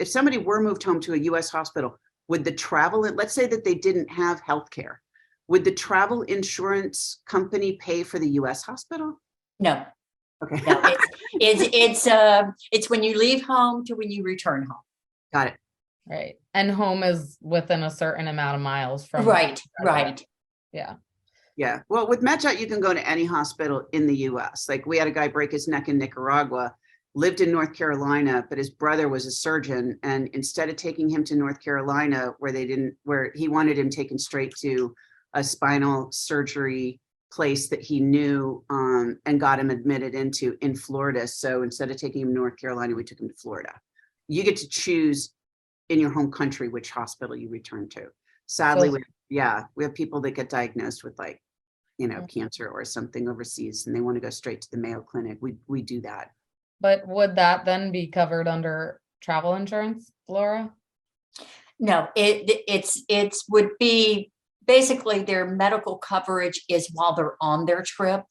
somebody were moved home to a US hospital, would the travel, let's say that they didn't have healthcare, would the travel insurance company pay for the US hospital? No. Okay. No, it's when you leave home to when you return home. Got it. Right. And home is within a certain amount of miles from. Right. Yeah. Yeah. Well, with MedJet, you can go to any hospital in the US. Like we had a guy break his neck in Nicaragua, lived in North Carolina, but his brother was a surgeon. And instead of taking him to North Carolina, where he wanted him taken straight to a spinal surgery place that he knew, and got him admitted in Florida. So instead of taking him to North Carolina, we took him to Florida. You get to choose in your home country which hospital you return to. Sadly, we have people that get diagnosed with cancer or something overseas and they want to go straight to the Mayo Clinic. We do that. But would that then be covered under travel insurance, Laura? No, it would be basically their medical coverage is while they're on their trip.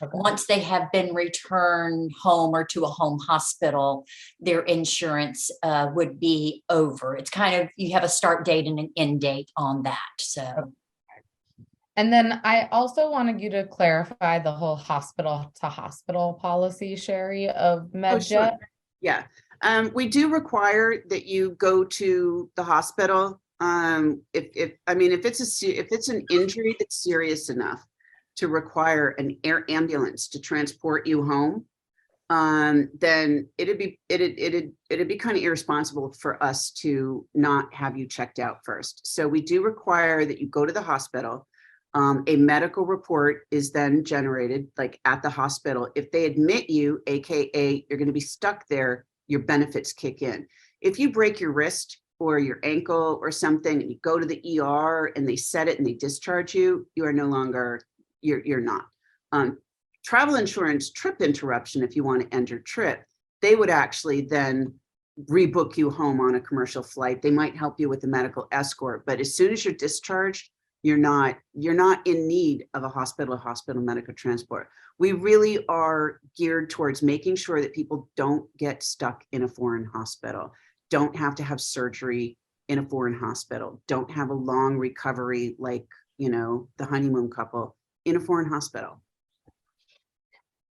Okay. Once they have been returned home or to a home hospital, their insurance would be over. It's kind of, you have a start date and an end date on that. So. And then I also wanted you to clarify the whole hospital to hospital policy, Sheri, of MedJet. Oh, sure. Yeah. We do require that you go to the hospital. If it's an injury that's serious enough to require an air ambulance to transport you home, then it'd be kind of irresponsible for us to not have you checked out first. So we do require that you go to the hospital. A medical report is then generated at the hospital. If they admit you, AKA you're going to be stuck there, your benefits kick in. If you break your wrist or your ankle or something and you go to the ER and they set it and they discharge you, you are no longer, you're not. Travel insurance trip interruption, if you want to end your trip, they would actually then rebook you home on a commercial flight. They might help you with the medical escort, but as soon as you're discharged, you're not in need of a hospital medical transport. We really are geared towards making sure that people don't get stuck in a foreign hospital, don't have to have surgery in a foreign hospital, don't have a long recovery like, the honeymoon couple in a foreign hospital.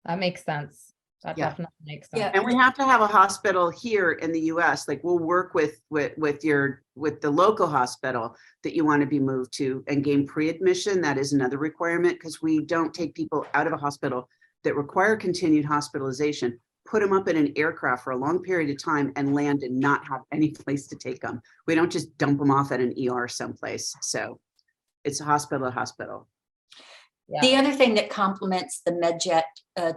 That makes sense. That definitely makes sense. Yeah. And we have to have a hospital here in the US. Like we'll work with the local hospital that you want to be moved to and gain pre-admission. That is another requirement because we don't take people out of a hospital that require continued hospitalization, put them up in an aircraft for a long period of time and land and not have any place to take them. We don't just dump them off at an ER someplace. So it's a hospital to hospital. Yeah. The other thing that complements the MedJet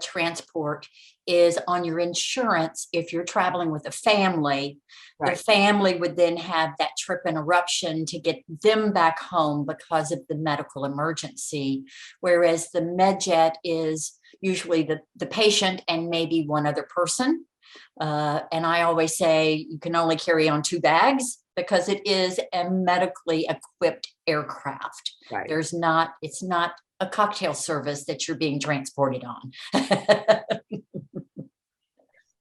transport is on your insurance. If you're traveling with a family, Right. the family would then have that trip interruption to get them back home because of the medical emergency. Whereas the MedJet is usually the patient and maybe one other person. And I always say you can only carry on 2 bags because it is a medically equipped aircraft. Right. It's not a cocktail service that you're being transported on.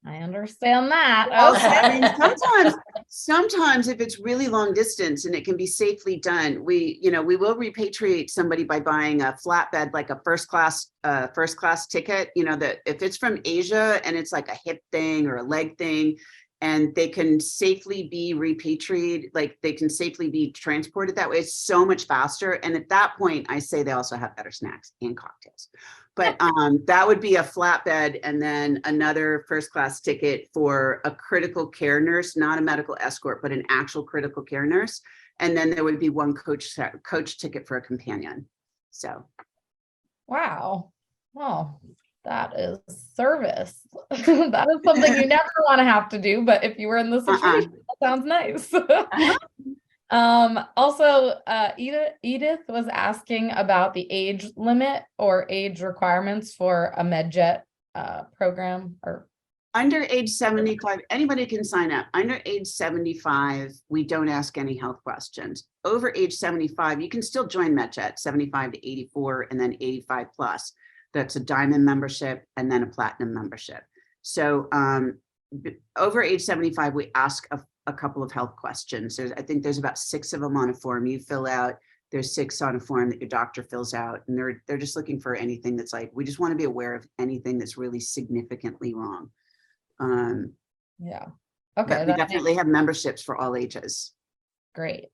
I understand that. Also, Okay. I mean, sometimes if it's really long distance and it can be safely done, we will repatriate somebody by buying a flatbed, like a first class ticket, that if it's from Asia and it's like a hip thing or a leg thing, and they can safely be repatriated, like they can safely be transported that way. It's so much faster. And at that point, I say they also have better snacks and cocktails. But that would be a flatbed, and then another first class ticket for a critical care nurse, not a medical escort, but an actual critical care nurse. And then there would be one coach ticket for a companion. So. Wow. Oh, that is service. That is something you never want to have to do, but if you were in this situation, that sounds nice. Also, Edith was asking about the age limit or age requirements for a MedJet program. Or under age 75, anybody can sign up. Under age 75, we don't ask any health questions. Over age 75, you can still join MedJet, 75 to 84, and then 85 plus. That's a diamond membership and then a platinum membership. So over age 75, we ask a couple of health questions. I think there's about 6 of them on a form you fill out. There's 6 on a form that your doctor fills out, and they're just looking for anything that's like, we just want to be aware of anything that's really significantly wrong. Yeah. Okay. We definitely have memberships for all ages. Great.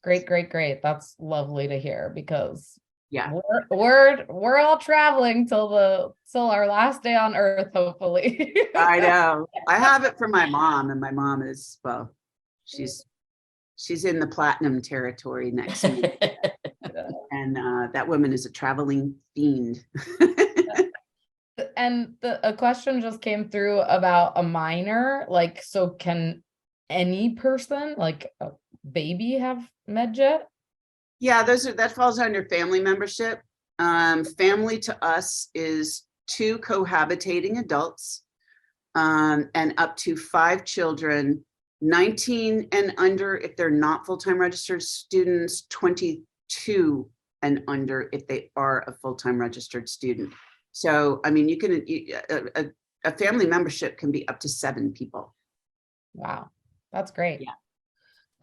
That's lovely to hear, because yeah, we're all traveling till our last day on earth, hopefully. I know. I have it for my mom, and my mom is, well, she's in the platinum territory next week. And that woman is a traveling fiend. And a question just came through about a minor, like, so can any person, like a baby, have MedJet? Yeah, that falls under family membership. Family to us is 2 cohabitating adults and up to 5 children, 19 and under if they're not full-time registered students, 22 and under if they are a full-time registered student. So, I mean, a family membership can be up to 7 people. Wow, that's great. Yeah.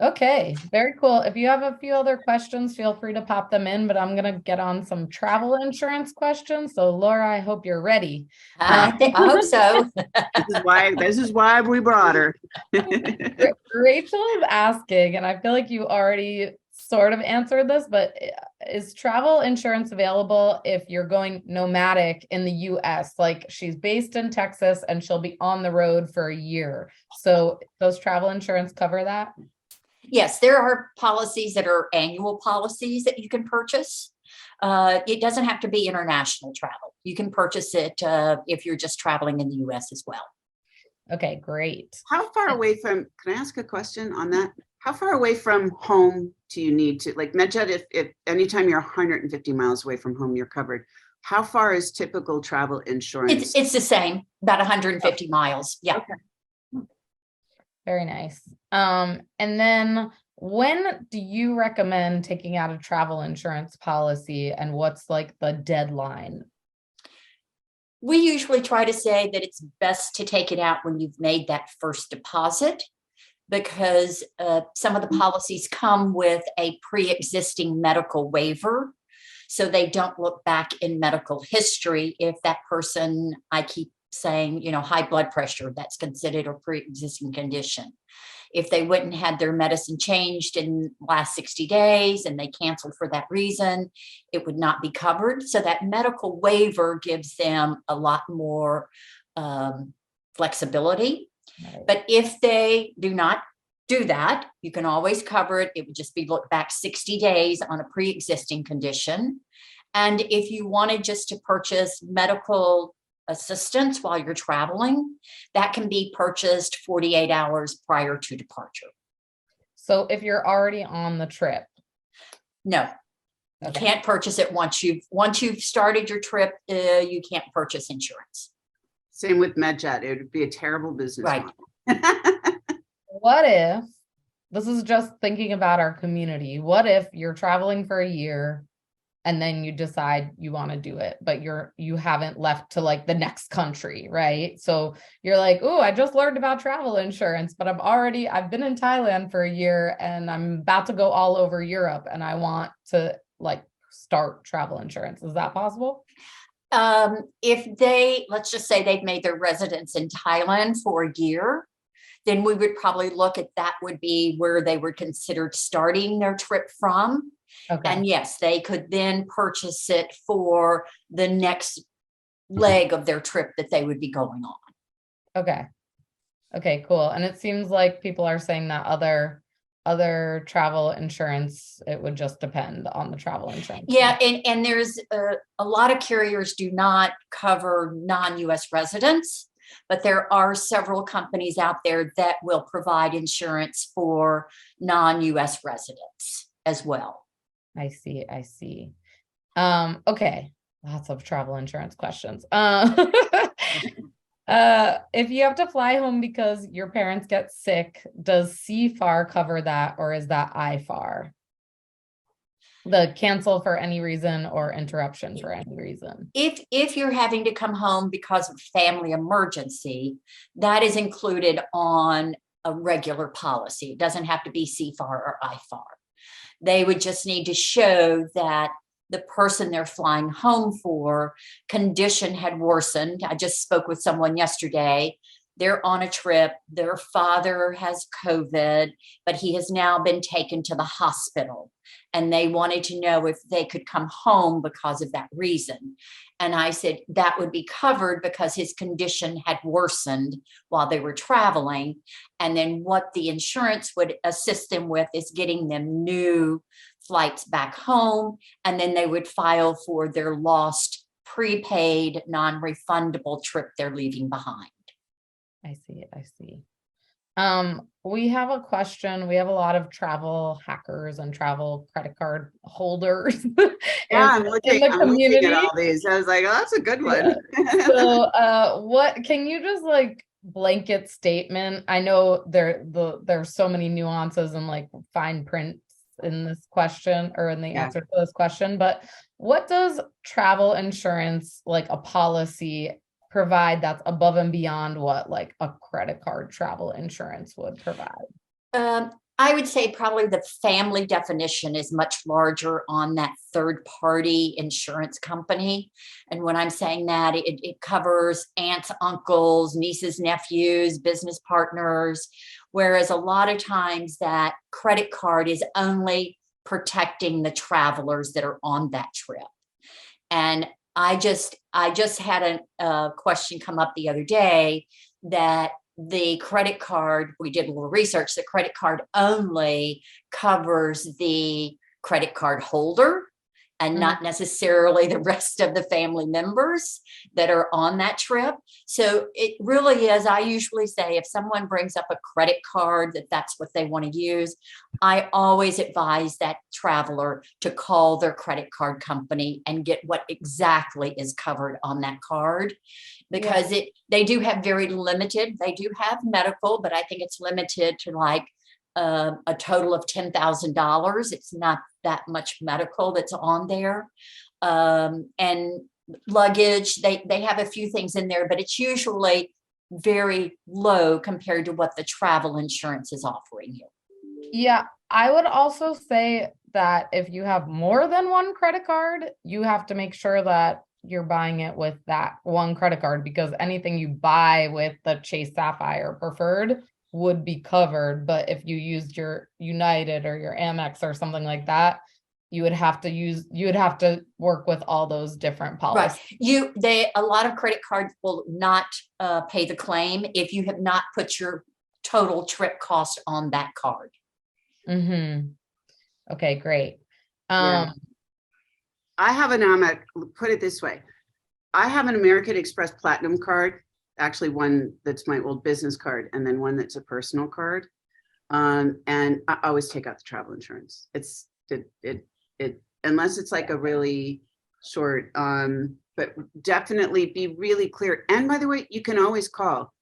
Okay, very cool. If you have a few other questions, feel free to pop them in, but I'm going to get on some travel insurance questions. So Laura, I hope you're ready. I hope so. This is why we brought her. Rachel is asking, and I feel like you already sort of answered this, but is travel insurance available if you're going nomadic in the US? Like, she's based in Texas and she'll be on the road for a year. So does travel insurance cover that? Yes, there are policies that are annual policies that you can purchase. It doesn't have to be international travel. You can purchase it if you're just traveling in the US as well. Okay, great. How far away from, can I ask a question on that? How far away from home do you need to, like MedJet, if anytime you're 150 miles away from home, you're covered. How far is typical travel insurance? It's the same, about 150 miles. Yeah. Okay. Very nice. And then when do you recommend taking out a travel insurance policy, and what's like the deadline? We usually try to say that it's best to take it out when you've made that first deposit, because some of the policies come with a pre-existing medical waiver. So they don't look back in medical history if that person, I keep saying, high blood pressure, that's considered a pre-existing condition. If they wouldn't had their medicine changed in the last 60 days and they canceled for that reason, it would not be covered. So that medical waiver gives them a lot more flexibility. Right. But if they do not do that, you can always cover it. It would just be looked back 60 days on a pre-existing condition. And if you wanted just to purchase medical assistance while you're traveling, that can be purchased 48 hours prior to departure. So if you're already on the trip, No, you Okay. can't purchase it once you've started your trip. You can't purchase insurance. Same with MedJet. It would be a terrible business Right. model. what if, this is just thinking about our community, what if you're traveling for a year and then you decide you want to do it, but you haven't left to like the next country, right? So you're like, oh, I just learned about travel insurance, but I've been in Thailand for a year and I'm about to go all over Europe and I want to like start travel insurance. Is that possible? Let's just say they've made their residence in Thailand for a year, then we would probably look at that would be where they were considered starting their trip from. Okay. And yes, they could then purchase it for the next leg of their trip that they would be going on. Okay. Okay, cool. And it seems like people are saying that other travel insurance, it would just depend on the travel insurance. Yeah, and there's a lot of carriers do not cover non-US residents, but there are several companies out there that will provide insurance for non-US residents as well. I see. Okay. Lots of travel insurance questions. If you have to fly home because your parents get sick, does CFAR cover that, or is that IFAR? The cancel for any reason or interruption for any reason. If you're having to come home because of family emergency, that is included on a regular policy. It doesn't have to be CFAR or IFAR. They would just need to show that the person they're flying home for condition had worsened. I just spoke with someone yesterday. They're on a trip. Their father has COVID, but he has now been taken to the hospital. And they wanted to know if they could come home because of that reason. And I said that would be covered because his condition had worsened while they were traveling. And then what the insurance would assist them with is getting them new flights back home. And then they would file for their lost prepaid non-refundable trip they're leaving behind. I see. We have a question. We have a lot of travel hackers and travel credit card holders Yeah, I'm looking at community. all these. I was like, oh, that's a good one. So, what can you just like blanket statement? I know there's so many nuances and like fine print in this question or in the answer to this question, but what does travel insurance, like a policy, provide that's above and beyond what like a credit card travel insurance would provide? I would say probably the family definition is much larger on that third party insurance company. And when I'm saying that, it covers aunts, uncles, nieces, nephews, business partners, whereas a lot of times that credit card is only protecting the travelers that are on that trip. And I just had a question come up the other day that the credit card, we did a little research, the credit card only covers the credit card holder and not necessarily the rest of the family members that are on that trip. So it really is, I usually say if someone brings up a credit card that's what they want to use, I always advise that traveler to call their credit card company and get what exactly is covered on that card. Because they do have very limited, they do have medical, but I think it's limited to like a total of $10,000. It's not that much medical that's on there. And luggage, they have a few things in there, but it's usually very low compared to what the travel insurance is offering you. Yeah, I would also say that if you have more than one credit card, you have to make sure that you're buying it with that one credit card, because anything you buy with the Chase Sapphire Preferred would be covered. But if you used your United or your Amex or something like that, you would have to work with all those different policies. Right. A lot of credit cards will not pay the claim if you have not put your total trip cost on that card. Mm-hmm. Okay, great. Yeah. I have put it this way. I have an American Express Platinum card, actually one that's my old business card, and then one that's a personal card. And I always take out the travel insurance. It unless it's like a really short, but definitely be really clear. And by the way, you can always call.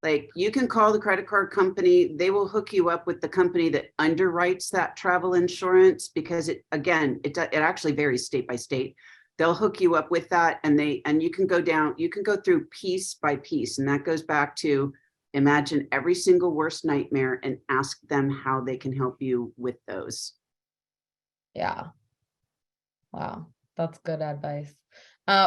Like you can call the credit card company. They will hook you up with the company that underwrites that travel insurance, because it actually varies state by state. They'll hook you up with that, and you can go through piece by piece. And that goes back to imagine every single worst nightmare and ask them how they can help you with those. Yeah. Wow, that's good advice.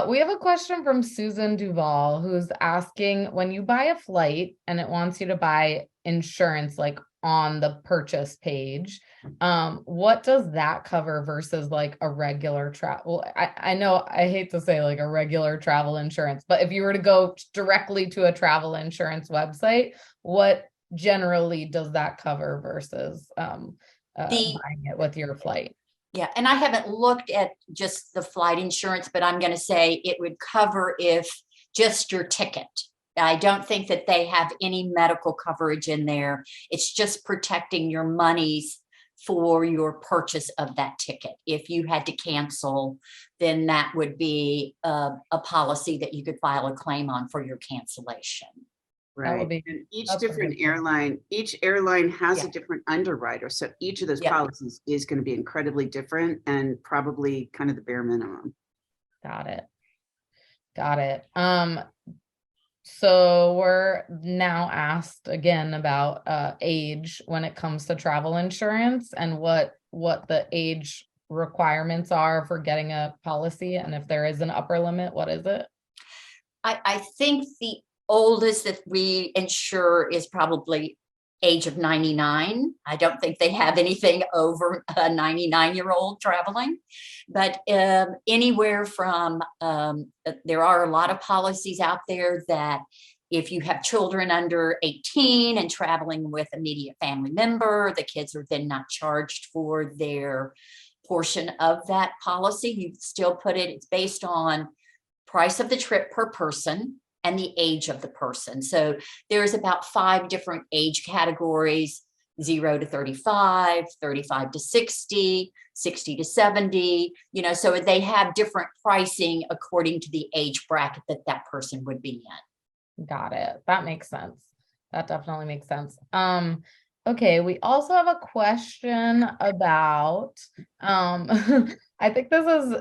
We have a question from Susan Duval, who's asking, when you buy a flight and it wants you to buy insurance, like on the purchase page, what does that cover versus like a regular travel? I know I hate to say like a regular travel insurance, but if you were to go directly to a travel insurance website, what generally does that cover versus buying it with your flight? Yeah, and I haven't looked at just the flight insurance, but I'm going to say it would cover if just your ticket. I don't think that they have any medical coverage in there. It's just protecting your monies for your purchase of that ticket. If you had to cancel, then that would be a policy that you could file a claim on for your cancellation. Right. And each airline has a different underwriter. So each of those policies is going to be incredibly different and probably kind of the bare minimum. Got it. So we're now asked again about age when it comes to travel insurance, and what the age requirements are for getting a policy, and if there is an upper limit, what is it? I think the oldest that we insure is probably age of 99. I don't think they have anything over a 99-year-old traveling, but anywhere from, there are a lot of policies out there that if you have children under 18 and traveling with immediate family member, the kids are then not charged for their portion of that policy. You still put it, it's based on price of the trip per person and the age of the person. So there's about 5 different age categories: 0 to 35, 35 to 60, 60 to 70, so they have different pricing according to the age bracket that person would be in. Got it. That makes sense. That definitely makes sense. Okay, we also have a question about, I think this is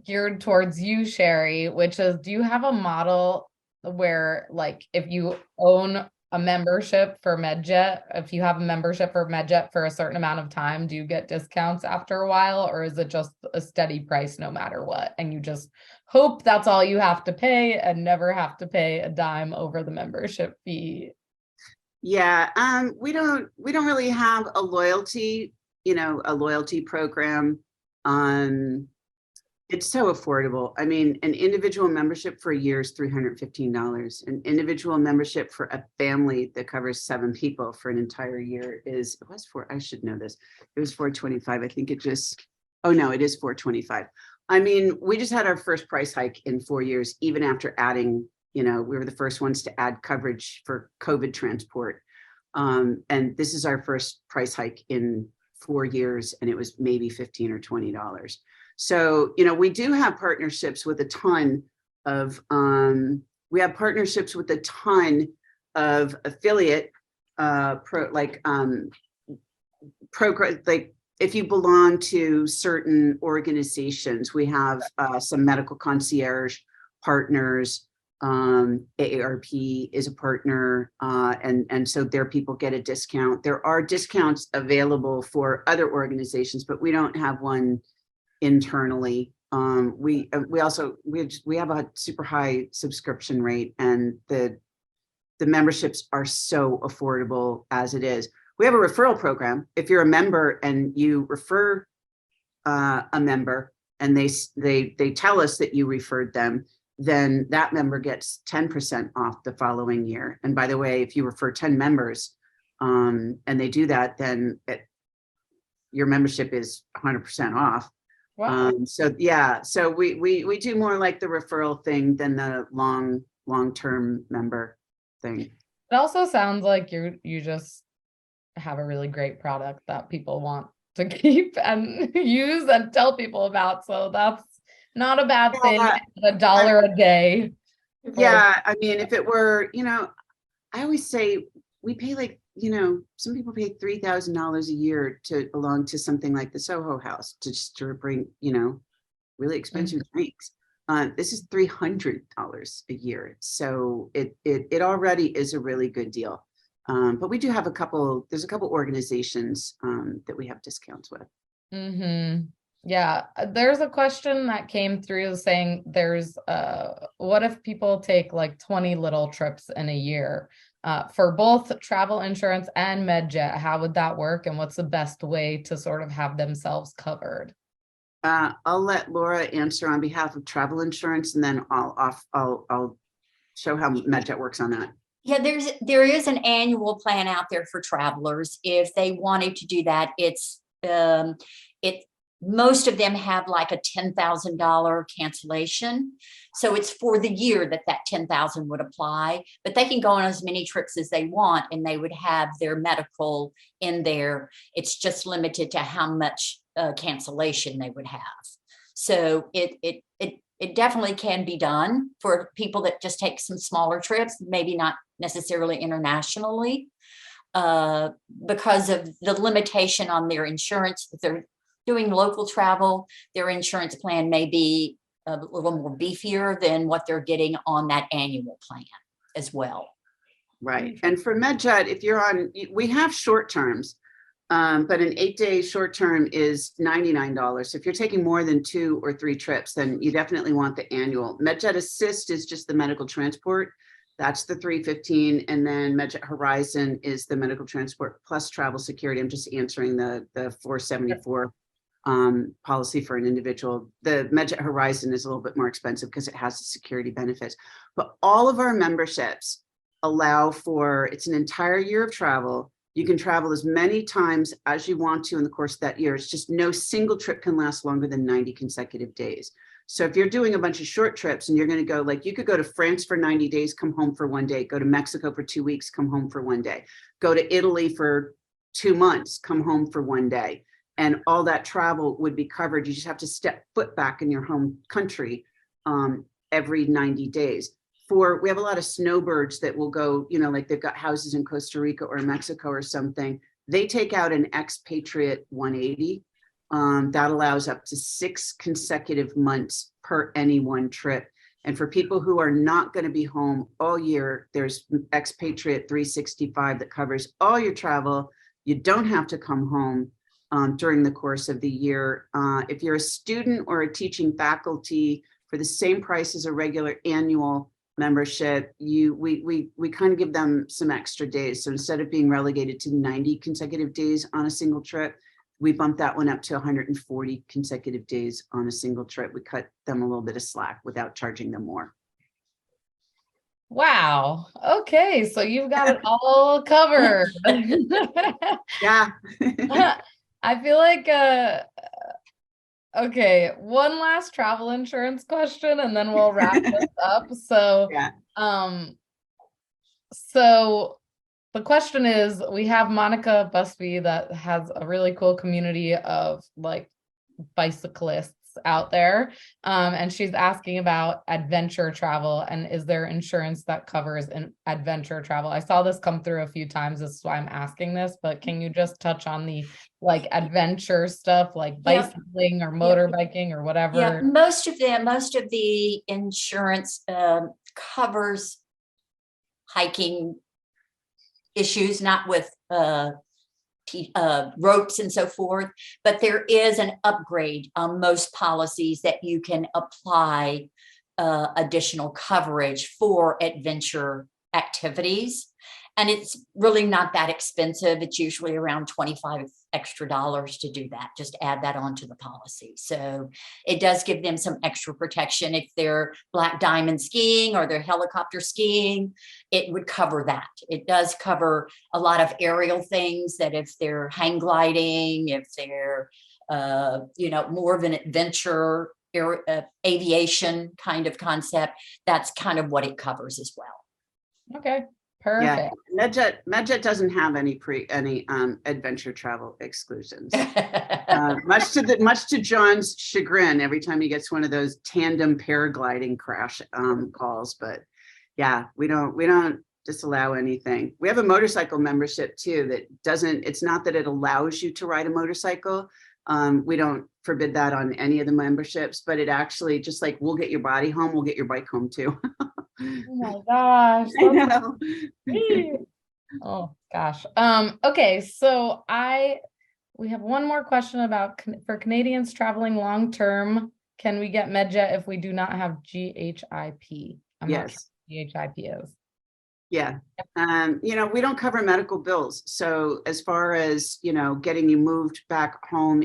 geared towards you, Sheri, which is, do you have a model where, like, if you own a membership for MedJet, if you have a membership for MedJet for a certain amount of time, do you get discounts after a while, or is it just a steady price no matter what, and you just hope that's all you have to pay and never have to pay a dime over the membership fee? Yeah, we don't really have a loyalty program. It's so affordable. I mean, an individual membership for a year is $315. An individual membership for a family that covers 7 people for an entire year I should know this. It was $425. I think it is $425. I mean, we just had our first price hike in 4 years, even after adding, we were the first ones to add coverage for COVID transport. And this is our first price hike in 4 years, and it was maybe $15 or $20. So, we do have partnerships with a ton of affiliate program, like if you belong to certain organizations. We have some medical concierge partners. AARP is a partner, and so their people get a discount. There are discounts available for other organizations, but we don't have one internally. We have a super high subscription rate, and the memberships are so affordable as it is. We have a referral program. If you're a member and you refer a member and they tell us that you referred them, then that member gets 10% off the following year. And by the way, if you refer 10 members and they do that, then your membership is 100% off. Wow. So yeah, so we do more like the referral thing than the long-term member thing. It also sounds like you just have a really great product that people want to keep and use and tell people about. So that's not a bad thing. $1 a day. Yeah, I mean, if it were, I always say we pay like, some people pay $3,000 a year to belong to something like the Soho House to bring, really expensive drinks. This is $300 a year. So it already is a really good deal. But we do have there's a couple organizations that we have discounts with. Mm-hmm. Yeah, there's a question that came through saying what if people take like 20 little trips in a year for both travel insurance and MedJet? How would that work? And what's the best way to sort of have themselves covered? I'll let Laura answer on behalf of travel insurance, and then I'll show how MedJet works on that. Yeah, there is an annual plan out there for travelers. If they wanted to do that, most of them have like a $10,000 cancellation. So it's for the year that 10,000 would apply, but they can go on as many trips as they want and they would have their medical in there. It's just limited to how much cancellation they would have. So it definitely can be done for people that just take some smaller trips, maybe not necessarily internationally, because of the limitation on their insurance. If they're doing local travel, their insurance plan may be a little more beefier than what they're getting on that annual plan as well. Right. And for MedJet, we have short terms, but an 8-day short term is $99. So if you're taking more than 2 or 3 trips, then you definitely want the annual. MedJet Assist is just the medical transport. That's the $315. And then MedJet Horizon is the medical transport plus travel security. I'm just answering the $474 policy for an individual. The MedJet Horizon is a little bit more expensive because it has the security benefits. But all of our memberships allow for, it's an entire year of travel. You can travel as many times as you want to in the course of that year. It's just no single trip can last longer than 90 consecutive days. So if you're doing a bunch of short trips and you're going to go, like, you could go to France for 90 days, come home for 1 day, go to Mexico for 2 weeks, come home for 1 day, go to Italy for 2 months, come home for 1 day. And all that travel would be covered. You just have to step foot back in your home country every 90 days. We have a lot of snowbirds that will go, like they've got houses in Costa Rica or Mexico or something. They take out an expatriate 180. That allows up to 6 consecutive months per any one trip. And for people who are not going to be home all year, there's expatriate 365 that covers all your travel. You don't have to come home during the course of the year. If you're a student or a teaching faculty, for the same price as a regular annual membership, we kind of give them some extra days. So instead of being relegated to 90 consecutive days on a single trip, we bumped that one up to 140 consecutive days on a single trip. We cut them a little bit of slack without charging them more. Wow. Okay. So you've got it all covered. Yeah. I feel like, okay, one last travel insurance question and then we'll wrap this up. So, Yeah. So the question is, we have Monica Busby that has a really cool community of like bicyclists out there. And she's asking about adventure travel and is there insurance that covers an adventure travel? I saw this come through a few times. This is why I'm asking this, but can you just touch on the like adventure stuff like bicycling or motorbiking or whatever? Yeah, most of the insurance covers hiking issues, not with ropes and so forth, but there is an upgrade on most policies that you can apply additional coverage for adventure activities. And it's really not that expensive. It's usually around $25 extra to do that. Just add that onto the policy. So it does give them some extra protection. If they're black diamond skiing or they're helicopter skiing, it would cover that. It does cover a lot of aerial things, that if they're hang gliding, if they're, more of an adventure aviation kind of concept, that's kind of what it covers as well. Okay, Yeah, perfect. MedJet doesn't have any adventure travel exclusions. Much to John's chagrin, every time he gets one of those tandem paragliding crash calls. But yeah, we don't disallow anything. We have a motorcycle membership too that doesn't. It's not that it allows you to ride a motorcycle. We don't forbid that on any of the memberships, but it actually, just like we'll get your body home, we'll get your bike home too. Oh my gosh. I know. Oh gosh. Okay, so we have one more question about for Canadians traveling long term, can we get MedJet if we do not have GHIP? I'm not sure Yes. what GHIP is. Yeah. We don't cover medical bills. So as far as, getting you moved back home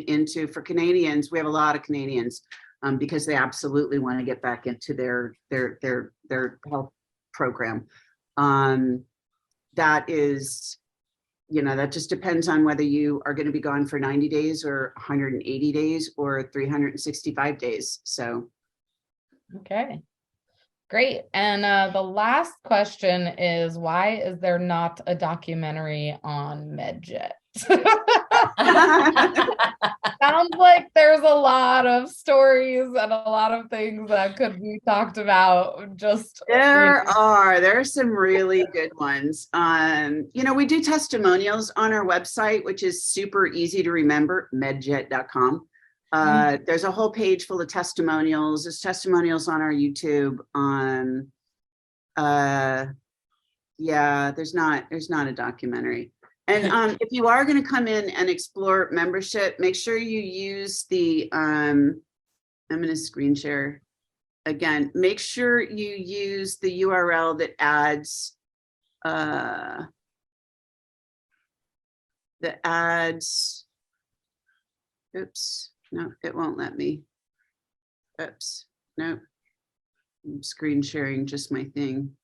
for Canadians, we have a lot of Canadians because they absolutely want to get back into their health program. That is, that just depends on whether you are going to be gone for 90 days or 180 days or 365 days. So. Okay. Great. And the last question is, why is there not a documentary on MedJet? Sounds like there's a lot of stories and a lot of things that could be talked about. There are some really good ones. We do testimonials on our website, which is super easy to remember, medjet.com. There's a whole page full of testimonials. There's testimonials on our YouTube. There's not a documentary. And if you are going to come in and explore membership, make sure you use I'm going to screen share again. Make sure you use the URL that adds oops. No, it won't let me. Oops. No. I'm screen sharing just my thing.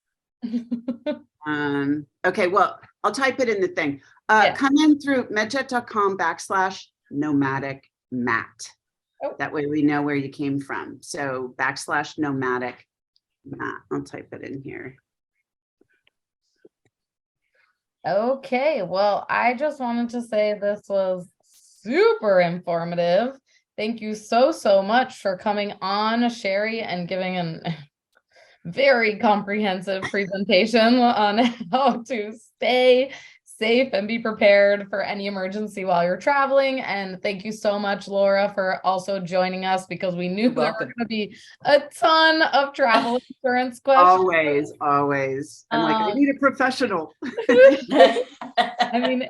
Okay, well, I'll type it in the thing. Come in through medjet.com/nomadic mat. Oh. That way we know where you came from. So /nomadic mat. I'll type it in here. Okay, well, I just wanted to say this was super informative. Thank you so much for coming on, Sheri, and giving a very comprehensive presentation on how to stay safe and be prepared for any emergency while you're traveling. And thank you so much, Laura, for also joining us, because we knew there were going to be a ton of travel insurance questions. Always. I'm like, I need a professional. I mean,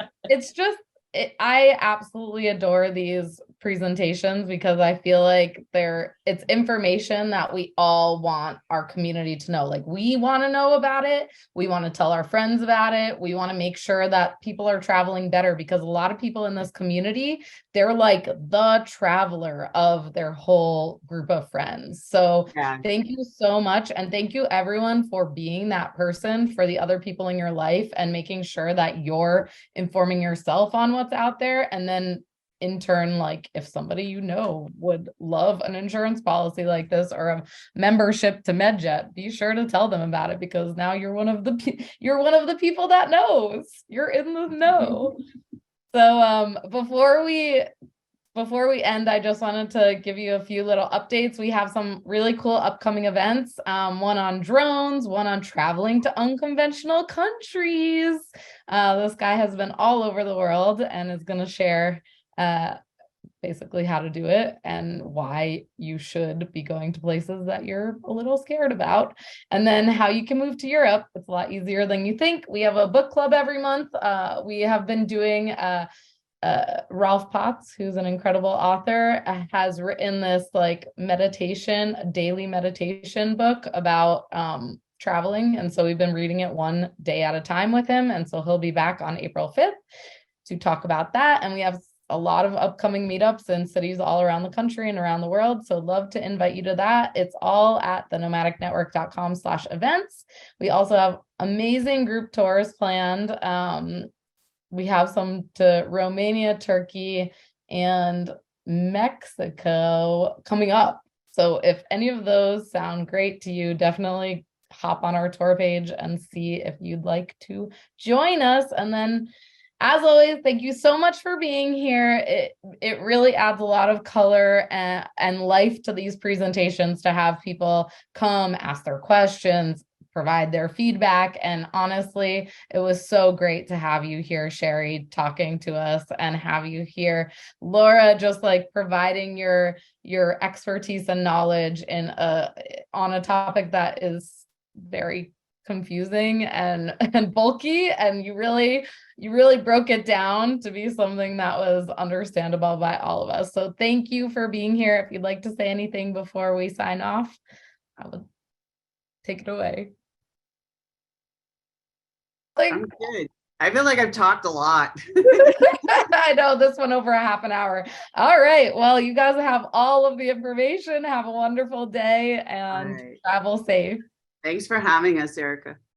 I absolutely adore these presentations because I feel like it's information that we all want our community to know. Like, we want to know about it. We want to tell our friends about it. We want to make sure that people are traveling better, because a lot of people in this community, they're like the traveler of their whole group of friends. So Thank you so much. And thank you everyone for being that person for the other people in your life and making sure that you're informing yourself on what's out there. And then in turn, like, if somebody would love an insurance policy like this or a membership to MedJet, be sure to tell them about it, because now you're one of the people that knows. You're in the know. So before we end, I just wanted to give you a few little updates. We have some really cool upcoming events, one on drones, one on traveling to unconventional countries. This guy has been all over the world and is going to share basically how to do it and why you should be going to places that you're a little scared about, and then how you can move to Europe. It's a lot easier than you think. We have a book club every month. We have been doing Ralph Potts, who's an incredible author, has written this like daily meditation book about traveling. And so we've been reading it one day at a time with him. And so he'll be back on April 5th to talk about that. And we have a lot of upcoming meetups in cities all around the country and around the world. So love to invite you to that. It's all at thenomadicnetwork.com/events. We also have amazing group tours planned. We have some to Romania, Turkey, and Mexico coming up. So if any of those sound great to you, definitely hop on our tour page and see if you'd like to join us. And then, as always, thank you so much for being here. It really adds a lot of color and life to these presentations to have people come, ask their questions, provide their feedback. And honestly, it was so great to have you here, Sheri, talking to us, and have you here, Laura, just like providing your expertise and knowledge on a topic that is very confusing and bulky, and you really broke it down to be something that was understandable by all of us. So thank you for being here. If you'd like to say anything before we sign off, I would take it away. I'm good. I feel like I've talked a lot. I know this went over a half an hour. All right. Well, you guys have all of the information. Have a wonderful day and travel safe. Thanks for having us, Erica.